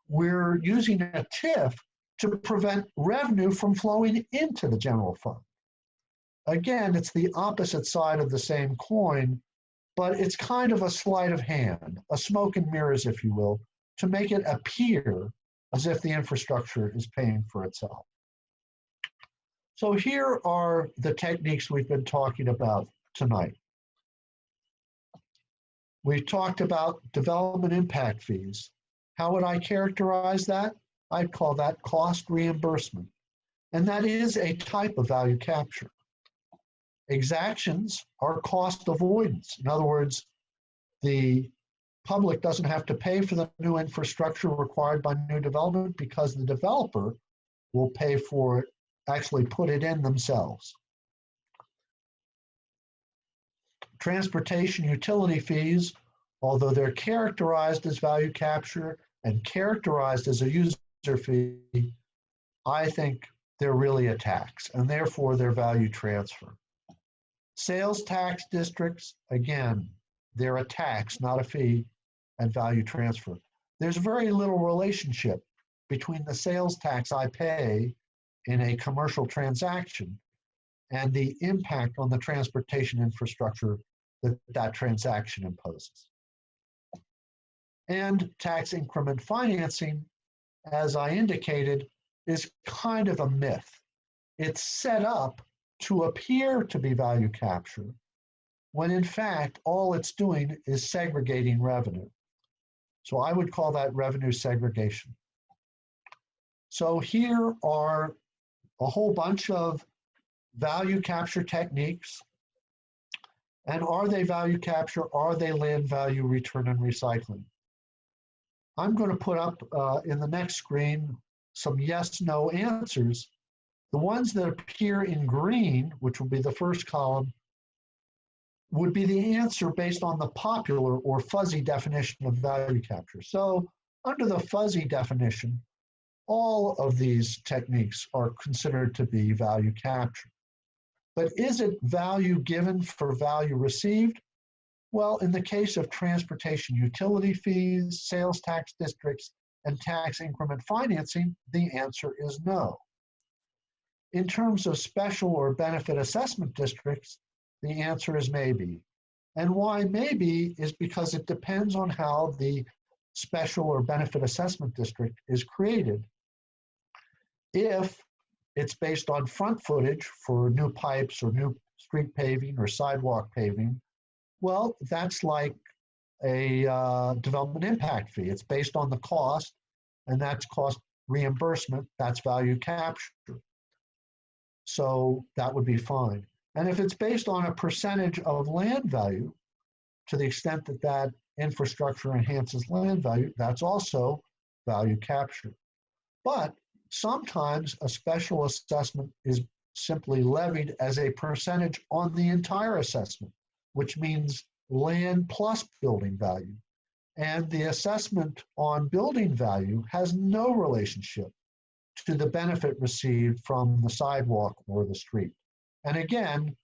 we're using a TIF to prevent revenue from flowing into the general fund. Again, it's the opposite side of the same coin, but it's kind of a sleight of hand, a smoke and mirrors, if you will, to make it appear as if the infrastructure is paying for itself. So here are the techniques we've been talking about tonight. We've talked about development impact fees. How would I characterize that? I'd call that cost reimbursement. And that is a type of value capture. Exactions are cost avoidance. In other words, the public doesn't have to pay for the new infrastructure required by new development because the developer will pay for it, actually put it in themselves. Transportation utility fees, although they're characterized as value capture and characterized as a user fee, I think they're really a tax, and therefore they're value transfer. Sales tax districts, again, they're a tax, not a fee, and value transfer. There's very little relationship between the sales tax I pay in a commercial transaction and the impact on the transportation infrastructure that that transaction imposes. And tax increment financing, as I indicated, is kind of a myth. It's set up to appear to be value capture, when in fact, all it's doing is segregating revenue. So I would call that revenue segregation. So here are a whole bunch of value capture techniques. And are they value capture? Are they land value return and recycling? I'm going to put up in the next screen some yes/no answers. The ones that appear in green, which will be the first column, would be the answer based on the popular or fuzzy definition of value capture. So under the fuzzy definition, all of these techniques are considered to be value capture. But is it value given for value received? Well, in the case of transportation utility fees, sales tax districts, and tax increment financing, the answer is no. In terms of special or benefit assessment districts, the answer is maybe. And why maybe is because it depends on how the special or benefit assessment district is created. If it's based on front footage for new pipes or new street paving or sidewalk paving, well, that's like a development impact fee. It's based on the cost, and that's cost reimbursement. That's value capture. So that would be fine. And if it's based on a percentage of land value, to the extent that that infrastructure enhances land value, that's also value capture. But sometimes a special assessment is simply levied as a percentage on the entire assessment, which means land plus building value. And the assessment on building value has no relationship to the benefit received from the sidewalk or the street. And again,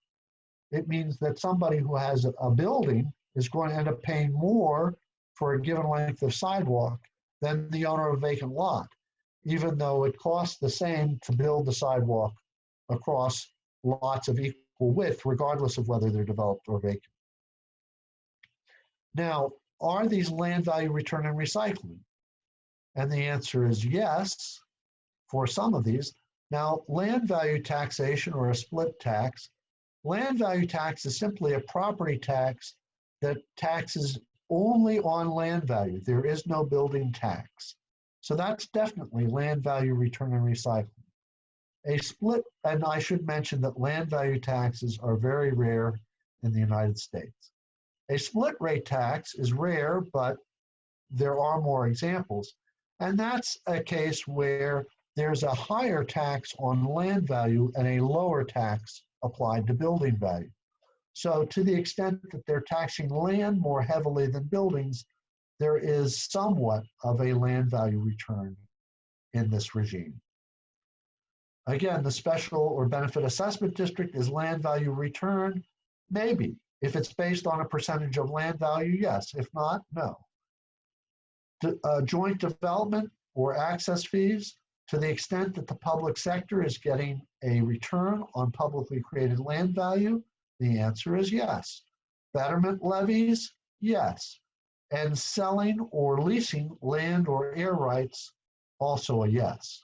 it means that somebody who has a building is going to end up paying more for a given length of sidewalk than the owner of a vacant lot, even though it costs the same to build the sidewalk across lots of equal width, regardless of whether they're developed or vacant. Now, are these land value return and recycling? And the answer is yes, for some of these. Now, land value taxation or a split tax, land value tax is simply a property tax that taxes only on land value. There is no building tax. So that's definitely land value return and recycling. A split, and I should mention that land value taxes are very rare in the United States. A split rate tax is rare, but there are more examples. And that's a case where there's a higher tax on land value and a lower tax applied to building value. So to the extent that they're taxing land more heavily than buildings, there is somewhat of a land value return in this regime. Again, the special or benefit assessment district is land value return, maybe. If it's based on a percentage of land value, yes. If not, no. Joint development or access fees, to the extent that the public sector is getting a return on publicly created land value, the answer is yes. Betterment levies, yes. And selling or leasing land or air rights, also a yes.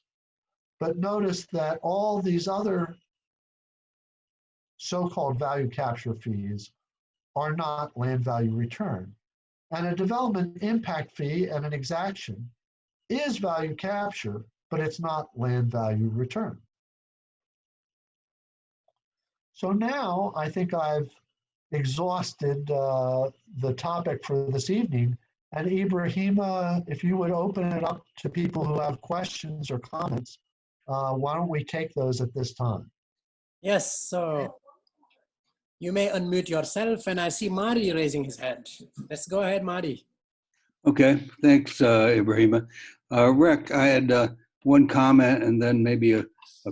But notice that all these other so-called value capture fees are not land value return. And a development impact fee and an exaction is value capture, but it's not land value return. So now I think I've exhausted the topic for this evening. And Ibrahima, if you would open it up to people who have questions or comments, why don't we take those at this time? Yes, so you may unmute yourself, and I see Marty raising his hand. Let's go ahead, Marty. Okay, thanks, Ibrahima. Rick, I had one comment and then maybe a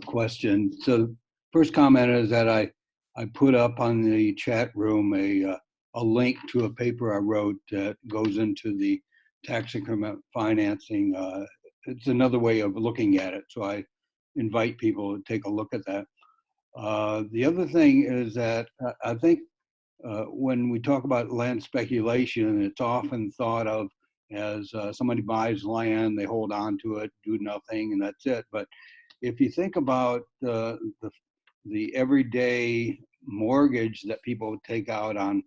question. So first comment is that I put up on the chat room a link to a paper I wrote that goes into the tax increment financing. It's another way of looking at it. So I invite people to take a look at that. The other thing is that I think when we talk about land speculation, it's often thought of as somebody buys land, they hold on to it, do nothing, and that's it. But if you think about the everyday mortgage that people take out on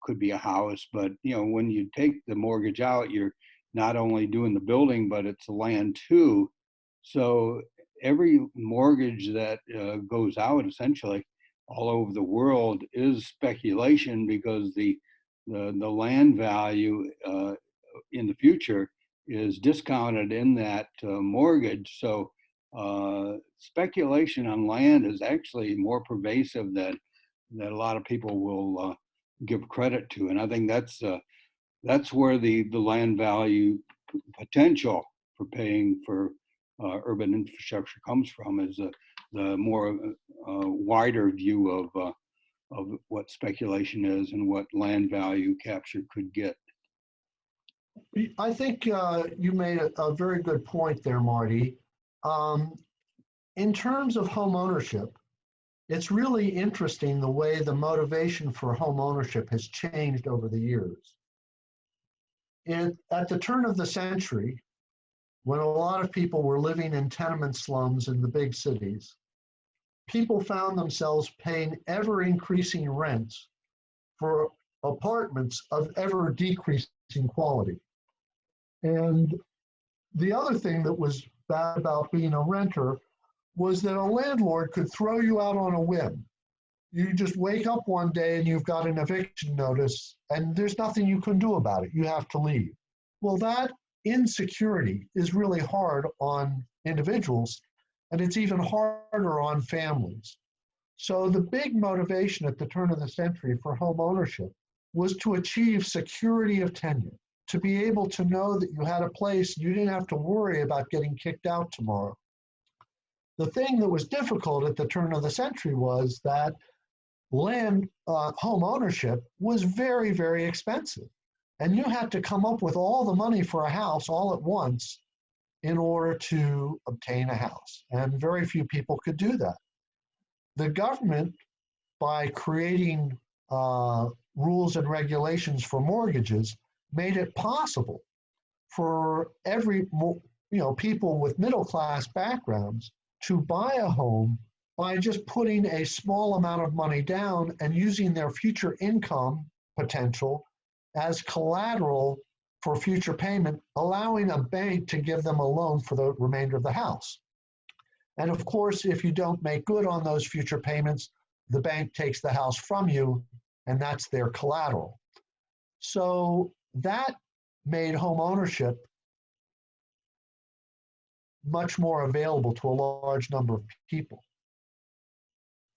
could be a house, but you know, when you take the mortgage out, you're not only doing the building, but it's the land too. So every mortgage that goes out essentially all over the world is speculation, because the land value in the future is discounted in that mortgage. So speculation on land is actually more pervasive than a lot of people will give credit to, and I think that's where the land value potential for paying for urban infrastructure comes from, is the more wider view of what speculation is and what land value capture could get. I think you made a very good point there, Marty. In terms of home ownership, it's really interesting the way the motivation for home ownership has changed over the years. At the turn of the century, when a lot of people were living in tenement slums in the big cities, people found themselves paying ever increasing rents for apartments of ever decreasing quality. And the other thing that was bad about being a renter was that a landlord could throw you out on a whim. You just wake up one day and you've got an eviction notice and there's nothing you can do about it. You have to leave. Well, that insecurity is really hard on individuals, and it's even harder on families. So the big motivation at the turn of the century for home ownership was to achieve security of tenure, to be able to know that you had a place, you didn't have to worry about getting kicked out tomorrow. The thing that was difficult at the turn of the century was that home ownership was very, very expensive. And you had to come up with all the money for a house all at once in order to obtain a house. And very few people could do that. The government, by creating rules and regulations for mortgages, made it possible for people with middle-class backgrounds to buy a home by just putting a small amount of money down and using their future income potential as collateral for future payment, allowing a bank to give them a loan for the remainder of the house. And of course, if you don't make good on those future payments, the bank takes the house from you, and that's their collateral. So that made home ownership much more available to a large number of people.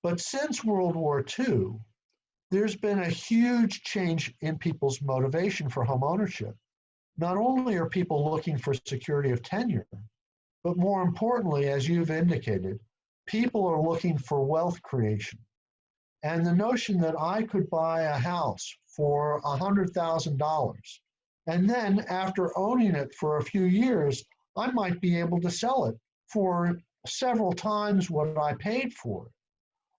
But since World War II, there's been a huge change in people's motivation for home ownership. Not only are people looking for security of tenure, but more importantly, as you've indicated, people are looking for wealth creation. And the notion that I could buy a house for $100,000, and then after owning it for a few years, I might be able to sell it for several times what I paid for it.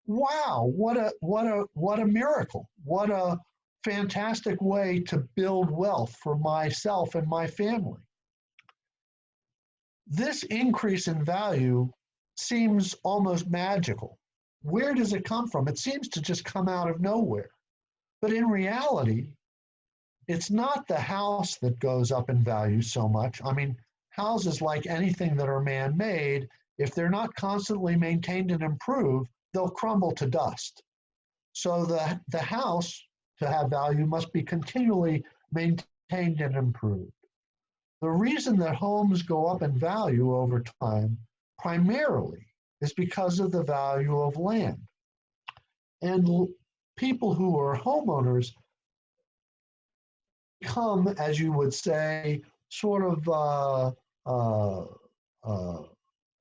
Wow, what a miracle. What a fantastic way to build wealth for myself and my family. This increase in value seems almost magical. Where does it come from? It seems to just come out of nowhere. But in reality, it's not the house that goes up in value so much. I mean, houses, like anything that are man-made, if they're not constantly maintained and improved, they'll crumble to dust. So the house, to have value, must be continually maintained and improved. The reason that homes go up in value over time primarily is because of the value of land. And people who are homeowners become, as you would say, sort of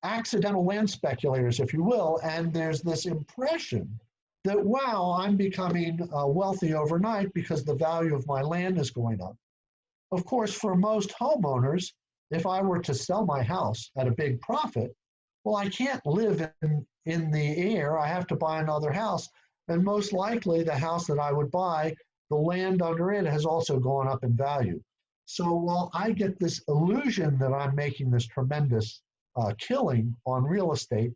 accidental land speculators, if you will, and there's this impression that, wow, I'm becoming wealthy overnight because the value of my land is going up. Of course, for most homeowners, if I were to sell my house at a big profit, well, I can't live in the air. I have to buy another house. And most likely the house that I would buy, the land under it has also gone up in value. So while I get this illusion that I'm making this tremendous killing on real estate,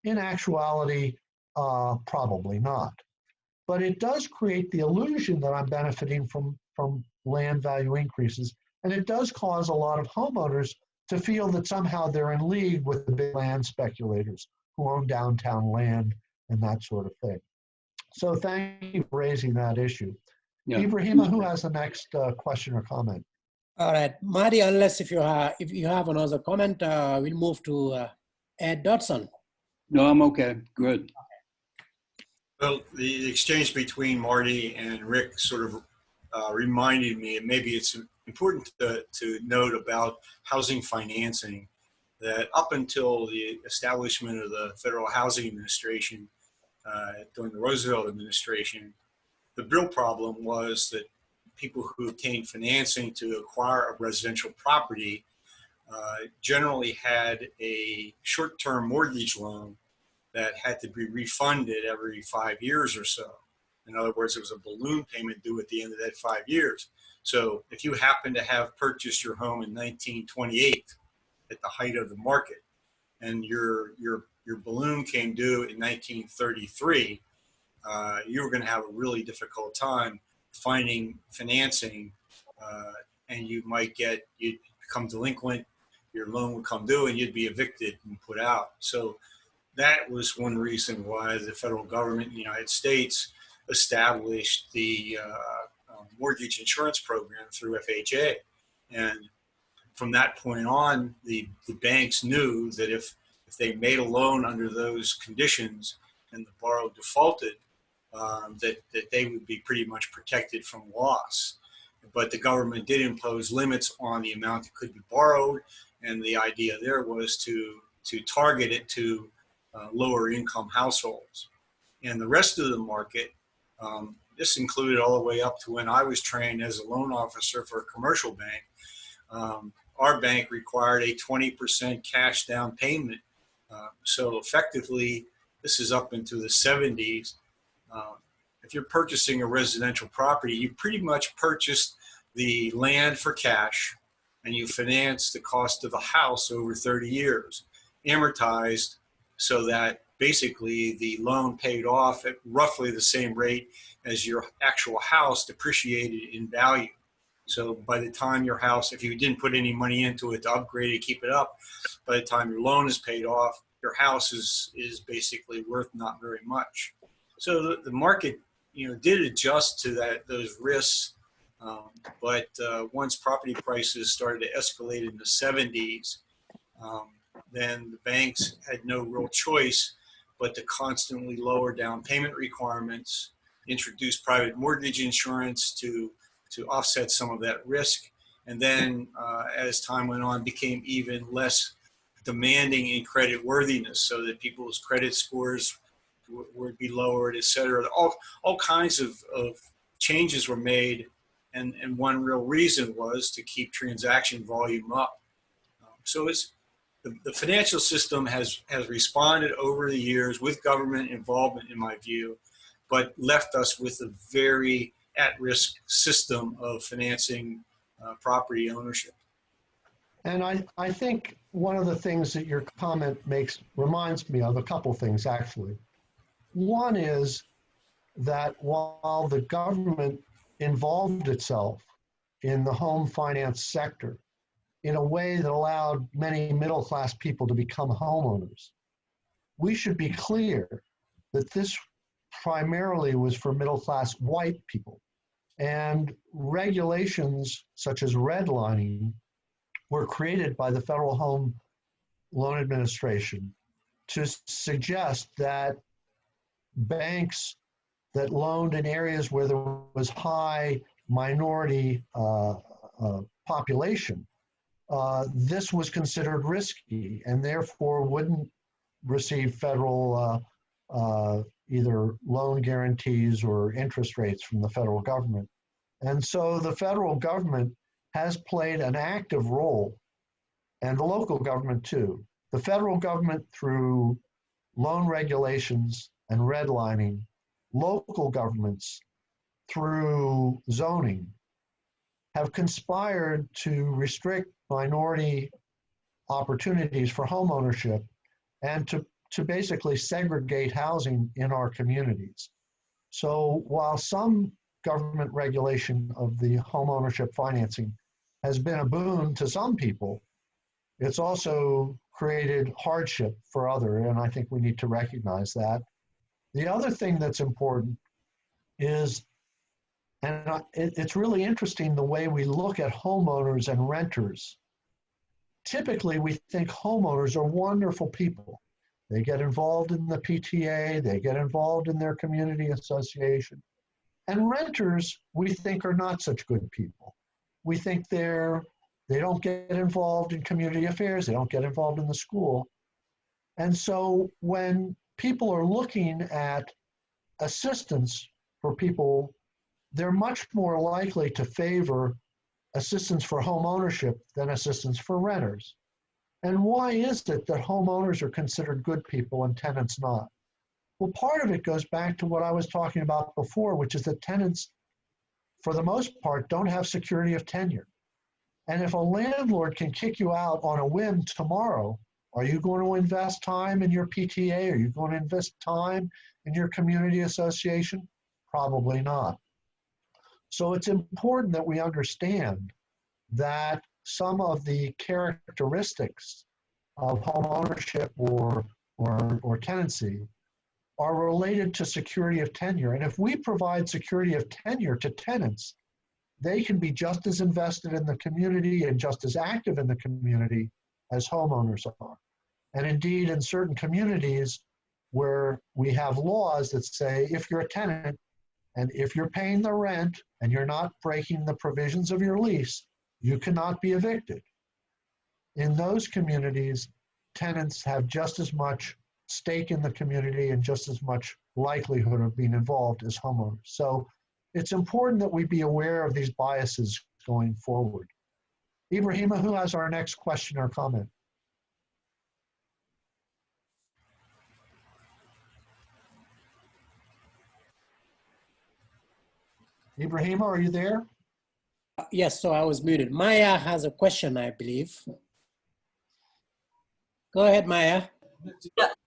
in actuality, probably not. But it does create the illusion that I'm benefiting from land value increases. And it does cause a lot of homeowners to feel that somehow they're in league with the big land speculators who own downtown land and that sort of thing. So thank you for raising that issue. Yeah. Ibrahima, who has the next question or comment? All right, Marty, unless if you have another comment, we'll move to Ed Dodson. No, I'm okay. Good. Well, the exchange between Marty and Rick sort of reminded me, and maybe it's important to note about housing financing, that up until the establishment of the Federal Housing Administration during the Roosevelt administration, the real problem was that people who obtained financing to acquire a residential property generally had a short-term mortgage loan that had to be refunded every 5 years or so. In other words, it was a balloon payment due at the end of that 5 years. So if you happen to have purchased your home in 1928 at the height of the market, and your balloon came due in 1933, you were going to have a really difficult time finding financing, and you'd become delinquent, your loan would come due, and you'd be evicted and put out. So that was one reason why the federal government in the United States established the mortgage insurance program through FHA. And from that point on, the banks knew that if they made a loan under those conditions and the borrower defaulted, that they would be pretty much protected from loss. But the government did impose limits on the amount that could be borrowed, and the idea there was to target it to lower income households. And the rest of the market, this included all the way up to when I was trained as a loan officer for a commercial bank. Our bank required a 20% cash down payment. So effectively, this is up into the 70s. If you're purchasing a residential property, you pretty much purchased the land for cash, and you finance the cost of the house over 30 years, amortized, so that basically the loan paid off at roughly the same rate as your actual house depreciated in value. So by the time your house, if you didn't put any money into it to upgrade it, keep it up, by the time your loan is paid off, your house is basically worth not very much. So the market, did adjust to those risks. But once property prices started to escalate in the 70s, then the banks had no real choice but to constantly lower down payment requirements, introduce private mortgage insurance to offset some of that risk. And then as time went on, became even less demanding in credit worthiness, so that people's credit scores would be lowered, et cetera. All kinds of changes were made. And one real reason was to keep transaction volume up. So the financial system has responded over the years with government involvement, in my view, but left us with a very at-risk system of financing property ownership. And I think one of the things that your comment reminds me of, a couple things actually. One is that while the government involved itself in the home finance sector in a way that allowed many middle-class people to become homeowners, we should be clear that this primarily was for middle-class white people. And regulations such as redlining were created by the Federal Home Loan Administration to suggest that banks that loaned in areas where there was high minority population, this was considered risky and therefore wouldn't receive federal either loan guarantees or interest rates from the federal government. And so the federal government has played an active role, and the local government too. The federal government through loan regulations and redlining, local governments through zoning have conspired to restrict minority opportunities for home ownership and to basically segregate housing in our communities. So while some government regulation of the home ownership financing has been a boon to some people, it's also created hardship for others, and I think we need to recognize that. The other thing that's important is, and it's really interesting the way we look at homeowners and renters. Typically, we think homeowners are wonderful people. They get involved in the PTA, they get involved in their community association. And renters, we think, are not such good people. We think they don't get involved in community affairs, they don't get involved in the school. And so when people are looking at assistance for people, they're much more likely to favor assistance for home ownership than assistance for renters. And why is it that homeowners are considered good people and tenants not? Well, part of it goes back to what I was talking about before, which is that tenants, for the most part, don't have security of tenure. And if a landlord can kick you out on a whim tomorrow, are you going to invest time in your PTA? Are you going to invest time in your community association? Probably not. So it's important that we understand that some of the characteristics of home ownership or tenancy are related to security of tenure. And if we provide security of tenure to tenants, they can be just as invested in the community and just as active in the community as homeowners are. And indeed, in certain communities where we have laws that say if you're a tenant and if you're paying the rent and you're not breaking the provisions of your lease, you cannot be evicted. In those communities, tenants have just as much stake in the community and just as much likelihood of being involved as homeowners. So it's important that we be aware of these biases going forward. Ibrahima, who has our next question or comment? Ibrahima, are you there? Yes, so I was muted. Maya has a question, I believe. Go ahead, Maya.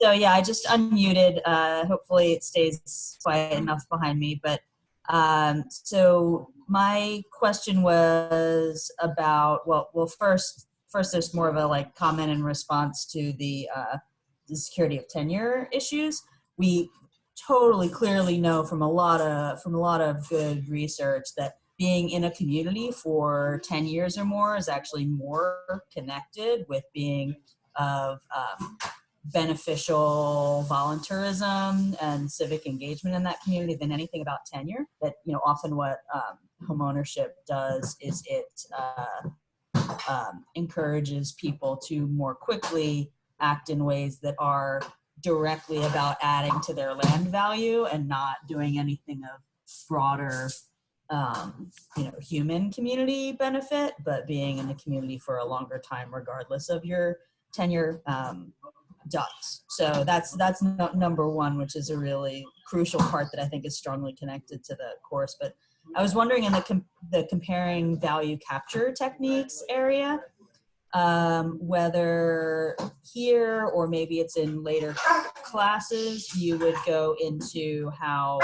So yeah, I just unmuted. Hopefully it stays quiet enough behind me. But So my question was about, well, first there's more of a like comment in response to the security of tenure issues. We totally clearly know from a lot of good research that being in a community for 10 years or more is actually more connected with being of beneficial volunteerism and civic engagement in that community than anything about tenure. That, you know, often what homeownership does is it encourages people to more quickly act in ways that are directly about adding to their land value and not doing anything of broader human community benefit, but being in the community for a longer time regardless of your tenure does. So that's number one, which is a really crucial part that I think is strongly connected to the course. But I was wondering in the comparing value capture techniques area, whether here or maybe it's in later classes, you would go into how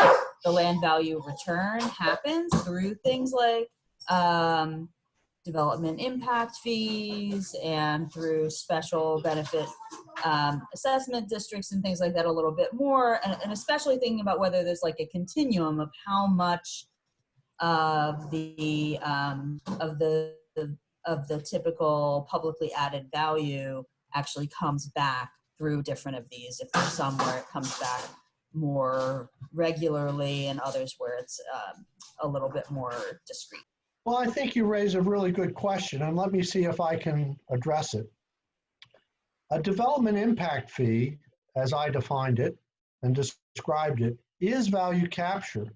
the land value return happens through things like development impact fees and through special benefit assessment districts and things like that a little bit more, and especially thinking about whether there's like a continuum of how much of the typical publicly added value actually comes back through different of these. If there's some where it comes back more regularly and others where it's a little bit more discrete. Well, I think you raise a really good question, and let me see if I can address it. A development impact fee, as I defined it and described it, is value capture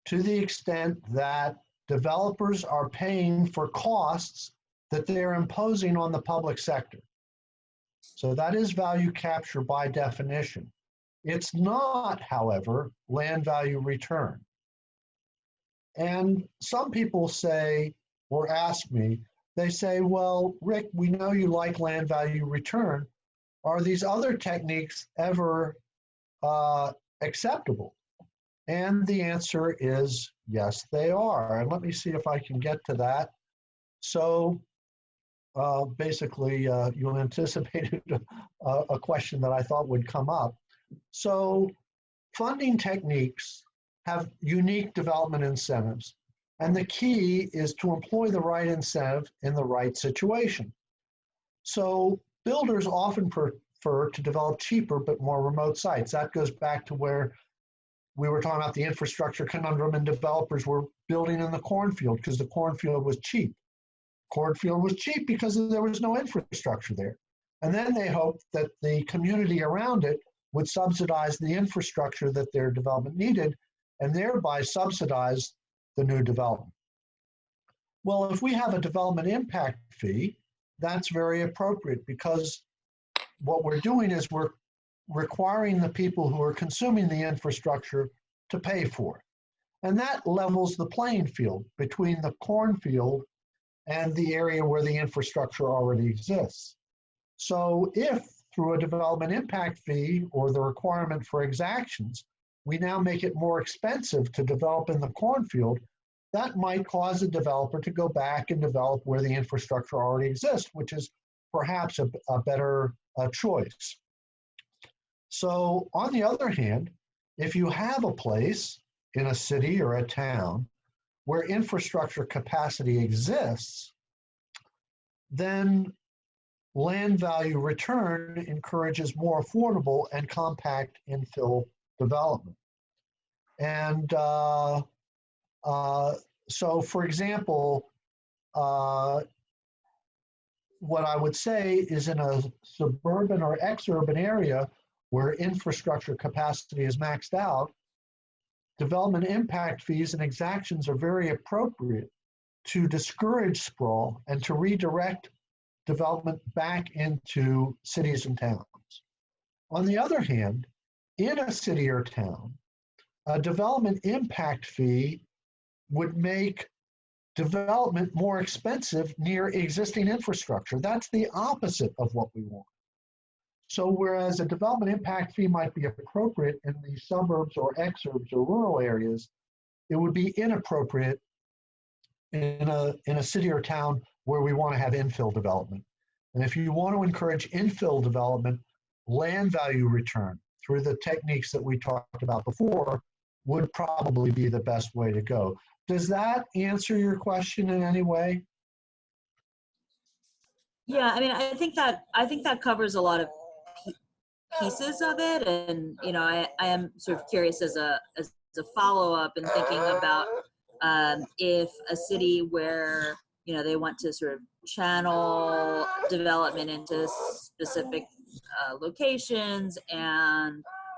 to the extent that developers are paying for costs that they're imposing on the public sector. So that is value capture by definition. It's not, however, land value return. And some people say, or ask me, they say, well, Rick, we know you like land value return. Are these other techniques ever acceptable? And the answer is yes, they are. And let me see if I can get to that. So basically, you anticipated a question that I thought would come up. So funding techniques have unique development incentives. And the key is to employ the right incentive in the right situation. So builders often prefer to develop cheaper but more remote sites. That goes back to where we were talking about the infrastructure conundrum, and developers were building in the cornfield because the cornfield was cheap. Cornfield was cheap because there was no infrastructure there. And then they hoped that the community around it would subsidize the infrastructure that their development needed, and thereby subsidize the new development. Well, if we have a development impact fee, that's very appropriate, because what we're doing is we're requiring the people who are consuming the infrastructure to pay for it. And that levels the playing field between the cornfield and the area where the infrastructure already exists. So if through a development impact fee or the requirement for exactions, we now make it more expensive to develop in the cornfield, that might cause a developer to go back and develop where the infrastructure already exists, which is perhaps a better choice. So on the other hand, if you have a place in a city or a town where infrastructure capacity exists, then land value return encourages more affordable and compact infill development. And so, for example, what I would say is in a suburban or exurban area where infrastructure capacity is maxed out, development impact fees and exactions are very appropriate to discourage sprawl and to redirect development back into cities and towns. On the other hand, in a city or town, a development impact fee would make development more expensive near existing infrastructure. That's the opposite of what we want. So whereas a development impact fee might be appropriate in the suburbs or exurbs or rural areas, it would be inappropriate in a city or town where we want to have infill development. And if you want to encourage infill development, land value return through the techniques that we talked about before would probably be the best way to go. Does that answer your question in any way? Yeah, I mean, I think that covers a lot of pieces of it, and you know, I am sort of curious as a follow up and thinking about if a city where they want to sort of channel development into specific locations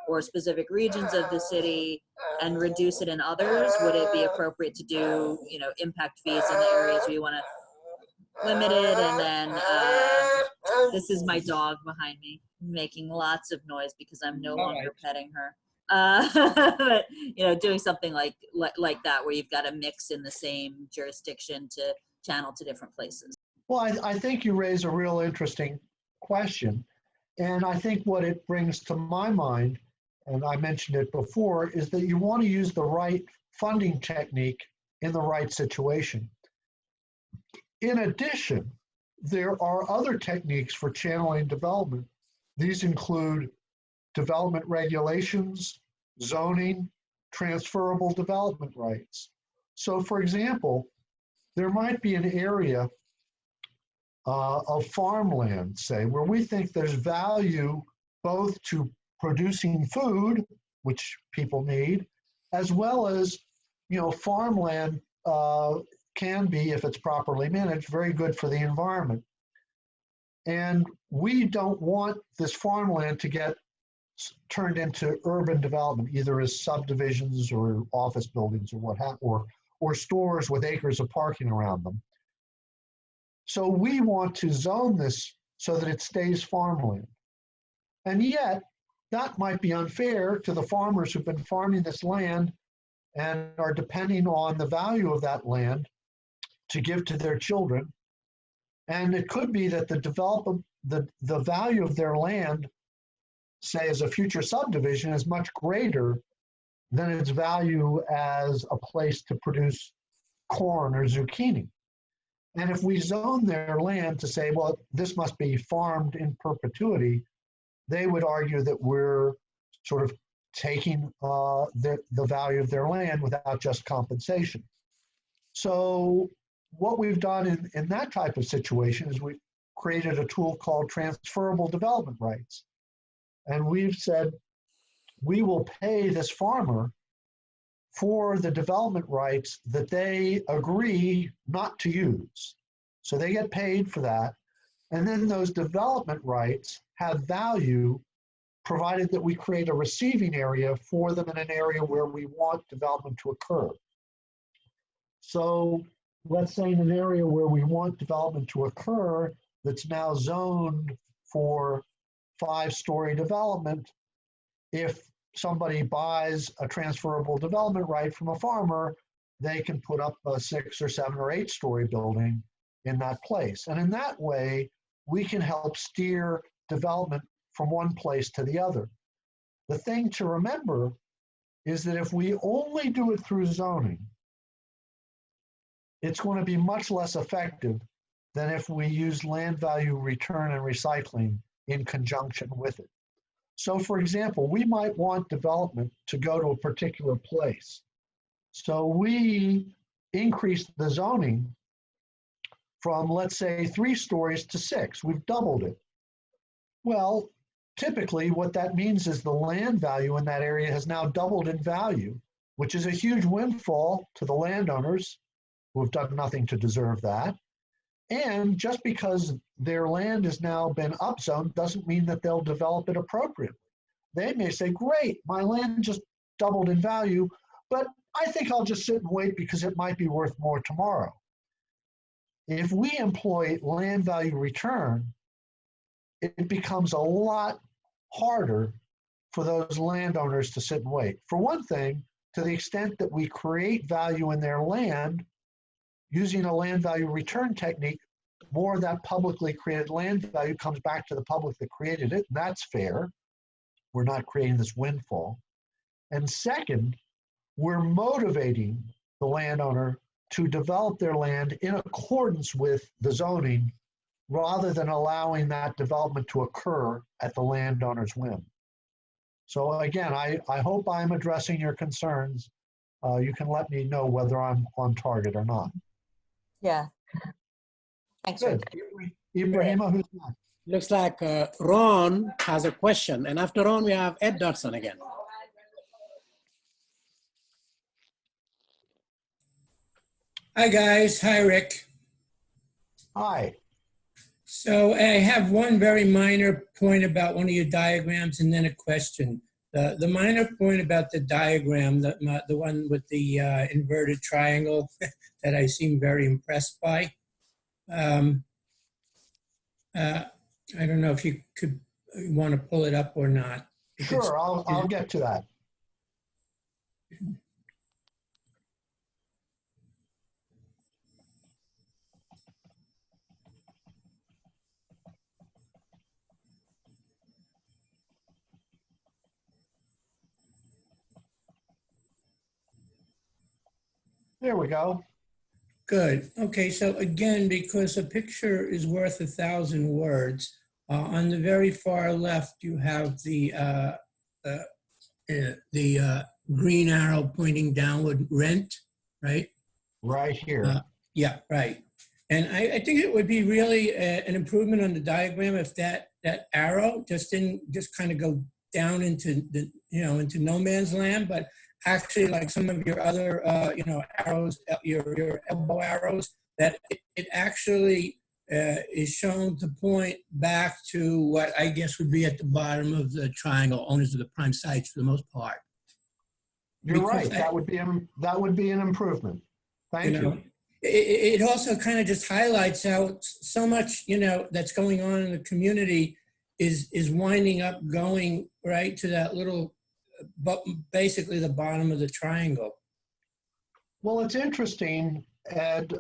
or specific regions of the city and reduce it in others, would it be appropriate to do impact fees in the areas where you want to limit it? And then this is my dog behind me making lots of noise because I'm no longer petting her. But doing something like that where you've got a mix in the same jurisdiction to channel to different places. Well, I think you raise a real interesting question. And I think what it brings to my mind, and I mentioned it before, is that you want to use the right funding technique in the right situation. In addition, there are other techniques for channeling development. These include development regulations, zoning, transferable development rights. So for example, there might be an area of farmland, say, where we think there's value both to producing food, which people need, as well as, farmland can be, if it's properly managed, very good for the environment. And we don't want this farmland to get turned into urban development, either as subdivisions or office buildings or what have, or stores with acres of parking around them. So we want to zone this so that it stays farmland. And yet, that might be unfair to the farmers who've been farming this land and are depending on the value of that land to give to their children. And it could be that the value of their land, say as a future subdivision, is much greater than its value as a place to produce corn or zucchini. And if we zone their land to say, well, this must be farmed in perpetuity, they would argue that we're sort of taking the value of their land without just compensation. So what we've done in that type of situation is we've created a tool called transferable development rights. And we've said, we will pay this farmer for the development rights that they agree not to use. So they get paid for that. And then those development rights have value provided that we create a receiving area for them in an area where we want development to occur. So let's say in an area where we want development to occur that's now zoned for 5-story development, if somebody buys a transferable development right from a farmer, they can put up a 6 or 7 or 8-story building in that place. And in that way, we can help steer development from one place to the other. The thing to remember is that if we only do it through zoning, it's going to be much less effective than if we use land value return and recycling in conjunction with it. So for example, we might want development to go to a particular place. So we increased the zoning from, let's say, 3 stories to 6. We've doubled it. Well, typically what that means is the land value in that area has now doubled in value, which is a huge windfall to the landowners who have done nothing to deserve that. And just because their land has now been upzoned doesn't mean that they'll develop it appropriately. They may say, great, my land just doubled in value, but I think I'll just sit and wait because it might be worth more tomorrow. If we employ land value return, it becomes a lot harder for those landowners to sit and wait. For one thing, to the extent that we create value in their land, using a land value return technique, more of that publicly created land value comes back to the public that created it. That's fair. We're not creating this windfall. And second, we're motivating the landowner to develop their land in accordance with the zoning rather than allowing that development to occur at the landowner's whim. So again, I hope I'm addressing your concerns. You can let me know whether I'm on target or not. Yeah. Thanks, Good. Rick. Ibrahima, who's next? Looks like Ron has a question. And after Ron, we have Ed Dodson again. Hi, guys. Hi, Rick. Hi. So I have one very minor point about one of your diagrams and then a question. The minor point about the diagram, the one with the inverted triangle that I seem very impressed by. I don't know if you want to pull it up or not. Sure, I'll get to that. There we go. Good. Okay, so again, because a picture is worth 1,000 words, on the very far left, you have the green arrow pointing downward, rent, right? Right here. Yeah, right. And I think it would be really an improvement on the diagram if that arrow just didn't just kind of go down into the, into no man's land, but actually like some of your other, arrows, your elbow arrows, that it actually is shown to point back to what I guess would be at the bottom of the triangle, owners of the prime sites for the most part. You're right. That would be an improvement. Thank you. It also kind of just highlights how so much, that's going on in the community is winding up going right to that little, basically the bottom of the triangle. Well, it's interesting, Ed,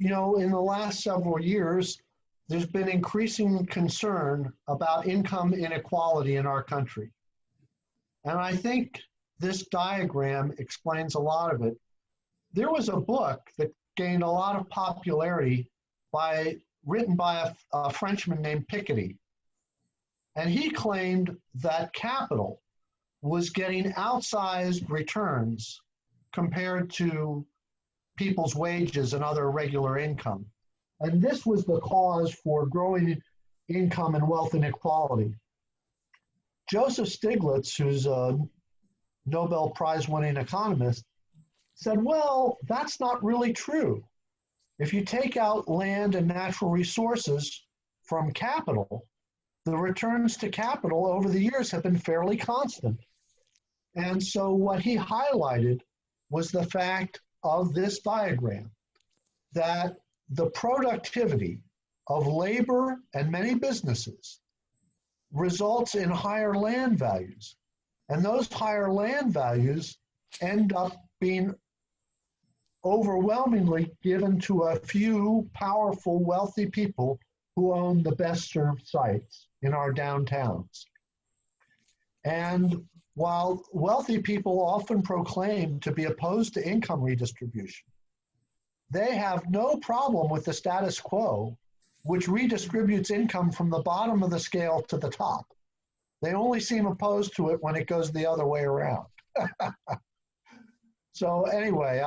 in the last several years, there's been increasing concern about income inequality in our country. And I think this diagram explains a lot of it. There was a book that gained a lot of popularity written by a Frenchman named Piketty. And he claimed that capital was getting outsized returns compared to people's wages and other regular income. And this was the cause for growing income and wealth inequality. Joseph Stiglitz, who's a Nobel Prize winning economist, said, well, that's not really true. If you take out land and natural resources from capital, the returns to capital over the years have been fairly constant. And so what he highlighted was the fact of this diagram, that the productivity of labor and many businesses results in higher land values. And those higher land values end up being overwhelmingly given to a few powerful, wealthy people who own the best served sites in our downtowns. And while wealthy people often proclaim to be opposed to income redistribution, they have no problem with the status quo, which redistributes income from the bottom of the scale to the top. They only seem opposed to it when it goes the other way around. So anyway,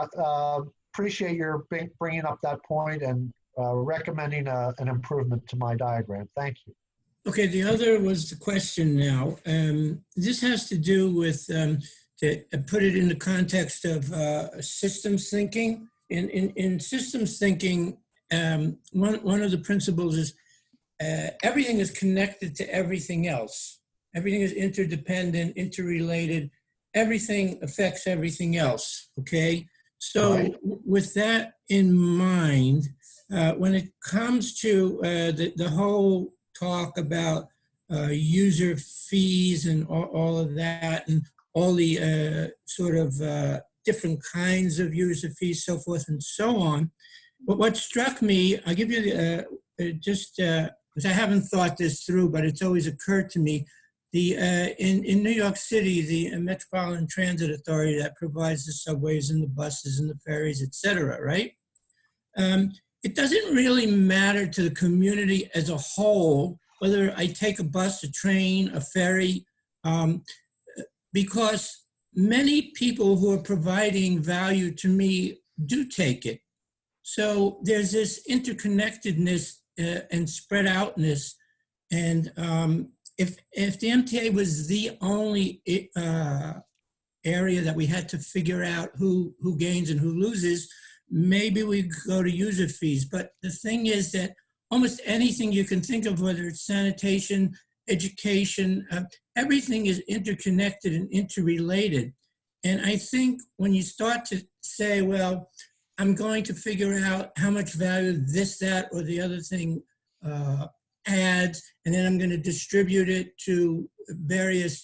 appreciate your bringing up that point and recommending an improvement to my diagram. Thank you. Okay, the other was the question now. This has to do with, to put it in the context of systems thinking. In systems thinking, one of the principles is everything is connected to everything else. Everything is interdependent, interrelated. Everything affects everything else, okay? So Right. With that in mind, when it comes to the whole talk about user fees and all of that, and all the sort of different kinds of user fees, so forth and so on. But what struck me, I'll give you because I haven't thought this through, but it's always occurred to me, In New York City, the Metropolitan Transit Authority that provides the subways and the buses and the ferries, et cetera, right? It doesn't really matter to the community as a whole whether I take a bus, a train, a ferry, because many people who are providing value to me do take it. So there's this interconnectedness and spread outness. And if the MTA was the only area that we had to figure out who gains and who loses, maybe we could go to user fees. But the thing is that almost anything you can think of, whether it's sanitation, education, everything is interconnected and interrelated. And I think when you start to say, well, I'm going to figure out how much value this, that, or the other thing adds, and then I'm going to distribute it to various,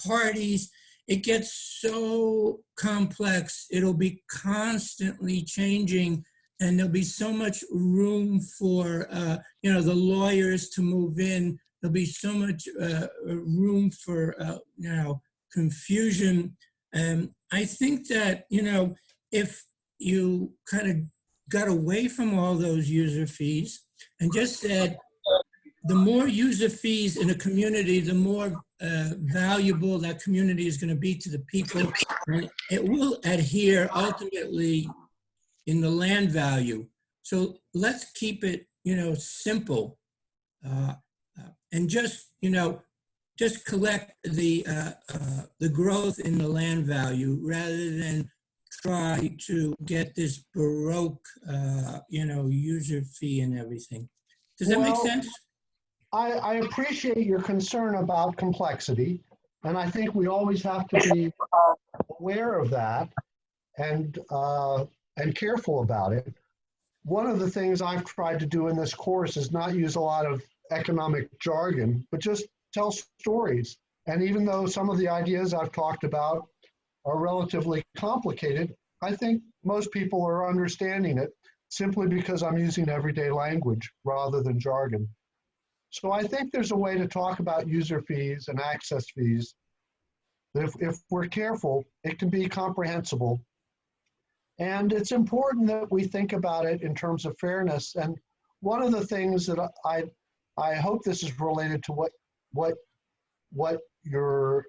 parties, it gets so complex. It'll be constantly changing, and there'll be so much room for, the lawyers to move in. There'll be so much room for, confusion. I think that, if you kind of got away from all those user fees and just said, the more user fees in a community, the more valuable that community is going to be to the people. And it will adhere ultimately in the land value. So let's keep it, simple, and just collect the growth in the land value rather than try to get this Baroque, user fee and everything. Does that make sense? I appreciate your concern about complexity, and I think we always have to be aware of that and careful about it. One of the things I've tried to do in this course is not use a lot of economic jargon, but just tell stories. And even though some of the ideas I've talked about are relatively complicated, I think most people are understanding it simply because I'm using everyday language rather than jargon. So I think there's a way to talk about user fees and access fees. If we're careful, it can be comprehensible. And it's important that we think about it in terms of fairness. And one of the things that I hope this is related to what you're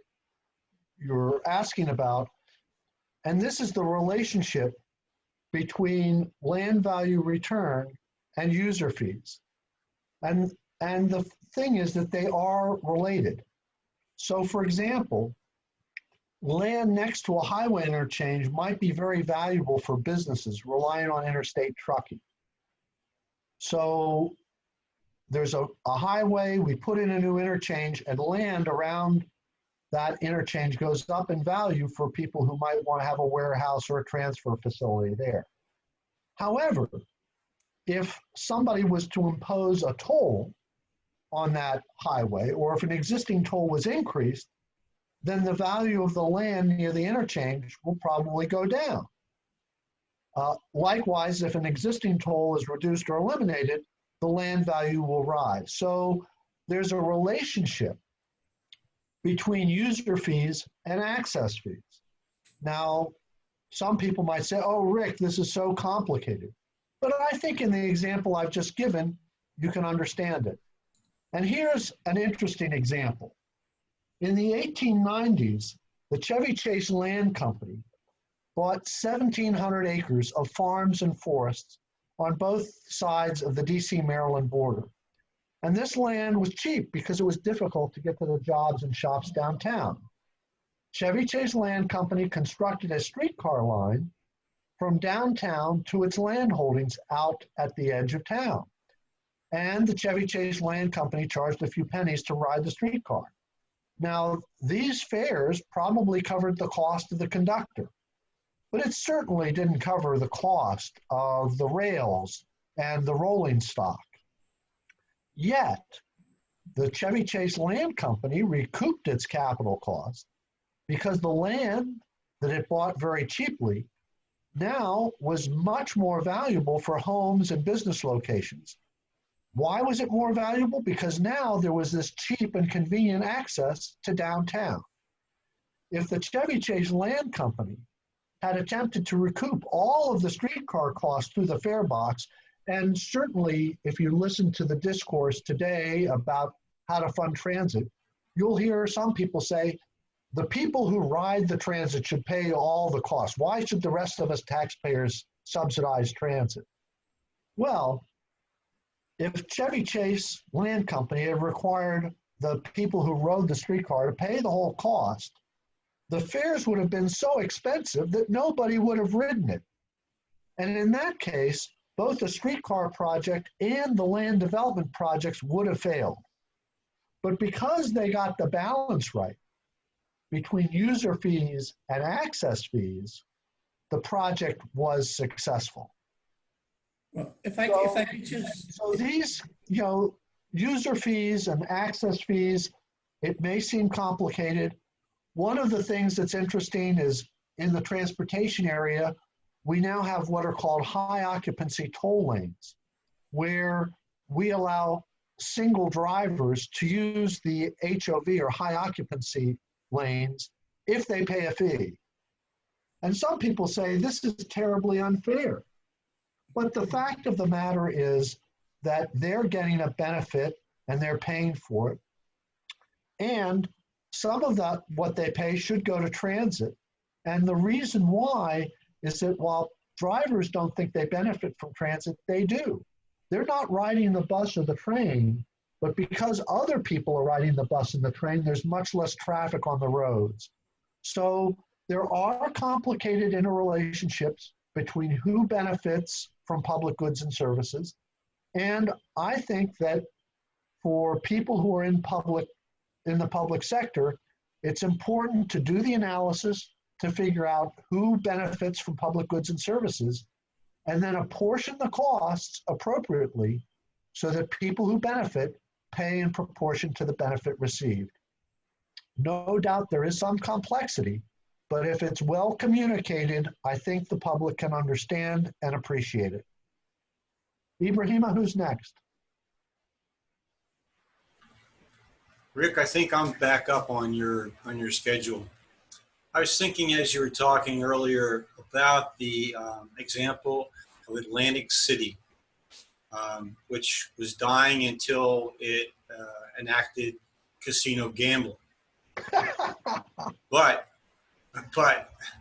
asking about, and this is the relationship between land value return and user fees. And the thing is that they are related. So for example, land next to a highway interchange might be very valuable for businesses relying on interstate trucking. So there's a highway, we put in a new interchange, and land around that interchange goes up in value for people who might want to have a warehouse or a transfer facility there. However, if somebody was to impose a toll on that highway, or if an existing toll was increased, then the value of the land near the interchange will probably go down. Likewise, if an existing toll is reduced or eliminated, the land value will rise. So there's a relationship between user fees and access fees. Now, some people might say, oh, Rick, this is so complicated. But I think in the example I've just given, you can understand it. And here's an interesting example. In the 1890s, the Chevy Chase Land Company bought 1,700 acres of farms and forests on both sides of the DC, Maryland border. And this land was cheap because it was difficult to get to the jobs and shops downtown. Chevy Chase Land Company constructed a streetcar line from downtown to its land holdings out at the edge of town. And the Chevy Chase Land Company charged a few pennies to ride the streetcar. Now, these fares probably covered the cost of the conductor, but it certainly didn't cover the cost of the rails and the rolling stock. Yet, the Chevy Chase Land Company recouped its capital cost because the land that it bought very cheaply now was much more valuable for homes and business locations. Why was it more valuable? Because now there was this cheap and convenient access to downtown. If the Chevy Chase Land Company had attempted to recoup all of the streetcar costs through the fare box, and certainly if you listen to the discourse today about how to fund transit, you'll hear some people say, the people who ride the transit should pay all the costs. Why should the rest of us taxpayers subsidize transit? Well, if Chevy Chase Land Company had required the people who rode the streetcar to pay the whole cost, the fares would have been so expensive that nobody would have ridden it. And in that case, both the streetcar project and the land development projects would have failed. But because they got the balance right between user fees and access fees, the project was successful. Well, if I could just. So these, user fees and access fees, it may seem complicated. One of the things that's interesting is in the transportation area, we now have what are called high occupancy toll lanes, where we allow single drivers to use the HOV or high occupancy lanes if they pay a fee. And some people say this is terribly unfair. But the fact of the matter is that they're getting a benefit and they're paying for it. And some of that, what they pay, should go to transit. And the reason why is that while drivers don't think they benefit from transit, they do. They're not riding the bus or the train, but because other people are riding the bus and the train, there's much less traffic on the roads. So there are complicated interrelationships between who benefits from public goods and services. And I think that for people who are in the public sector, it's important to do the analysis to figure out who benefits from public goods and services, and then apportion the costs appropriately so that people who benefit pay in proportion to the benefit received. No doubt there is some complexity, but if it's well communicated, I think the public can understand and appreciate it. Ibrahima, who's next? Rick, I think I'm back up on your schedule. I was thinking as you were talking earlier about the example of Atlantic City, which was dying until it enacted casino gambling. But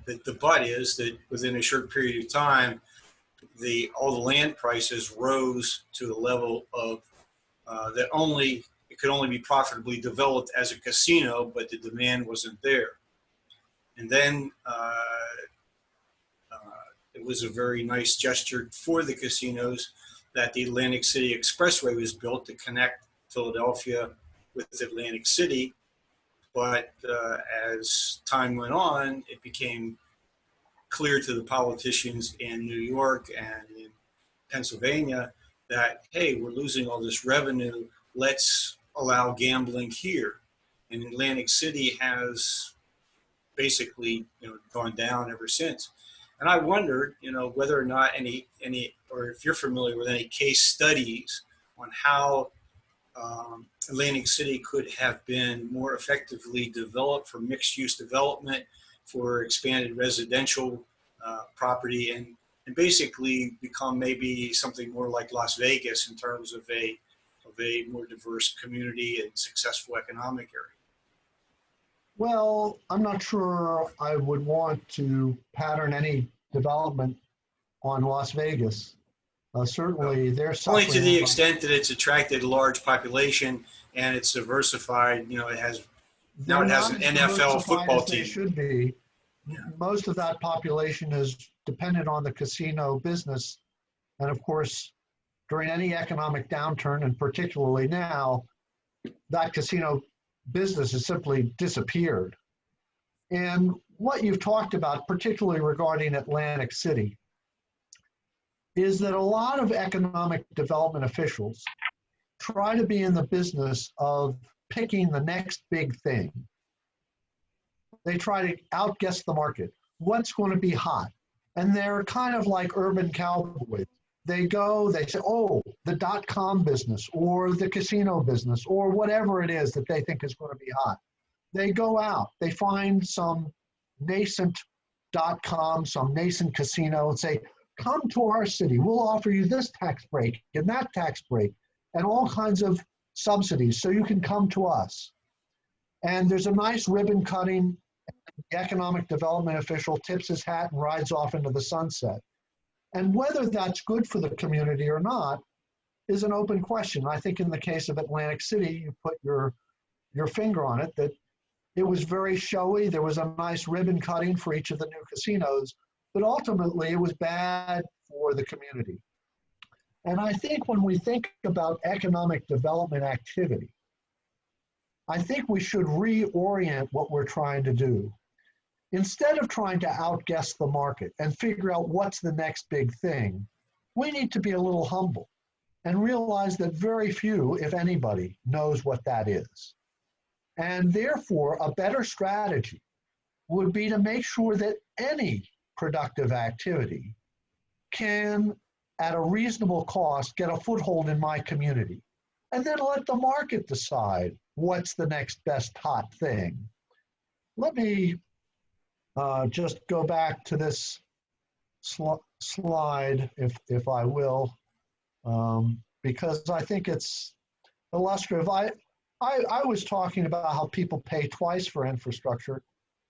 the but is that within a short period of time, all the land prices rose to the level of that it could only be profitably developed as a casino, but the demand wasn't there. And then it was a very nice gesture for the casinos that the Atlantic City Expressway was built to connect Philadelphia with Atlantic City. But as time went on, it became clear to the politicians in New York and in Pennsylvania that, hey, we're losing all this revenue. Let's allow gambling here. And Atlantic City has basically gone down ever since. And I wondered, whether or not any, or if you're familiar with any case studies on how Atlantic City could have been more effectively developed for mixed-use development, for expanded residential property, and basically become maybe something more like Las Vegas in terms of a more diverse community and successful economic area. Well, I'm not sure I would want to pattern any development on Las Vegas. Certainly, they're only to the suffering extent that it's attracted a large population and it's diversified. It has now it has an NFL football team. It should be. Yeah. Most of that population is dependent on the casino business, and of course, during any economic downturn, and particularly now, that casino business has simply disappeared. And what you've talked about, particularly regarding Atlantic City, is that a lot of economic development officials try to be in the business of picking the next big thing. They try to outguess the market. What's going to be hot? And they're kind of like urban cowboys. they go, they say, oh, the .com business or the casino business or whatever it is that they think is going to be hot. They go out, they find some nascent .com, some nascent casino and say, come to our city. We'll offer you this tax break and that tax break and all kinds of subsidies so you can come to us. And there's a nice ribbon cutting. The economic development official tips his hat and rides off into the sunset. And whether that's good for the community or not is an open question. I think in the case of Atlantic City, you put your finger on it, that it was very showy. There was a nice ribbon cutting for each of the new casinos, but ultimately it was bad for the community. And I think when we think about economic development activity, I think we should reorient what we're trying to do. Instead of trying to outguess the market and figure out what's the next big thing, we need to be a little humble and realize that very few, if anybody, knows what that is. And therefore, a better strategy would be to make sure that any productive activity can, at a reasonable cost, get a foothold in my community. And then let the market decide what's the next best hot thing. Let me just go back to this slide, if I will, because I think it's illustrative. I was talking about how people pay twice for infrastructure.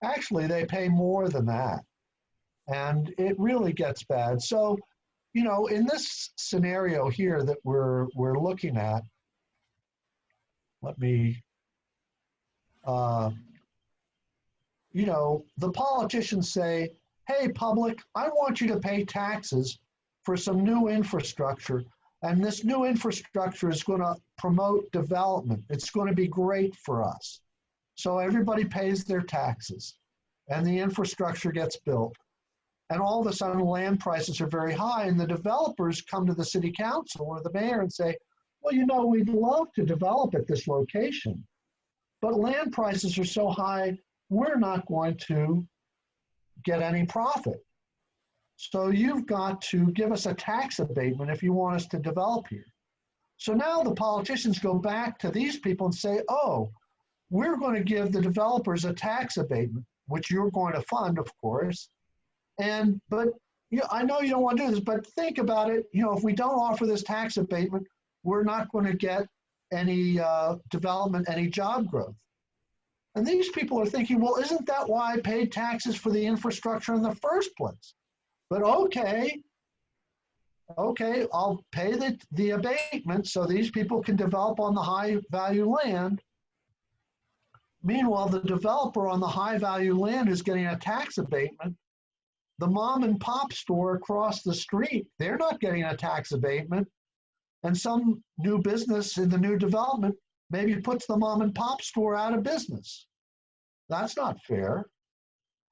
Actually, they pay more than that. And it really gets bad. So, you know, in this scenario here that we're looking at, let me, you know, the politicians say, hey, public, I want you to pay taxes for some new infrastructure. And this new infrastructure is going to promote development. It's going to be great for us. So everybody pays their taxes and the infrastructure gets built. And all of a sudden land prices are very high and the developers come to the city council or the mayor and say, well, you know, we'd love to develop at this location, but land prices are so high, we're not going to get any profit. So you've got to give us a tax abatement if you want us to develop here. So now the politicians go back to these people and say, oh, we're going to give the developers a tax abatement, which you're going to fund, of course. But you know, I know you don't want to do this, but think about it. You know, if we don't offer this tax abatement, we're not going to get any development, any job growth. And these people are thinking, well, isn't that why I paid taxes for the infrastructure in the first place? But okay, I'll pay the abatement so these people can develop on the high value land. Meanwhile, the developer on the high value land is getting a tax abatement. The mom and pop store across the street, they're not getting a tax abatement. And some new business in the new development maybe puts the mom and pop store out of business. That's not fair.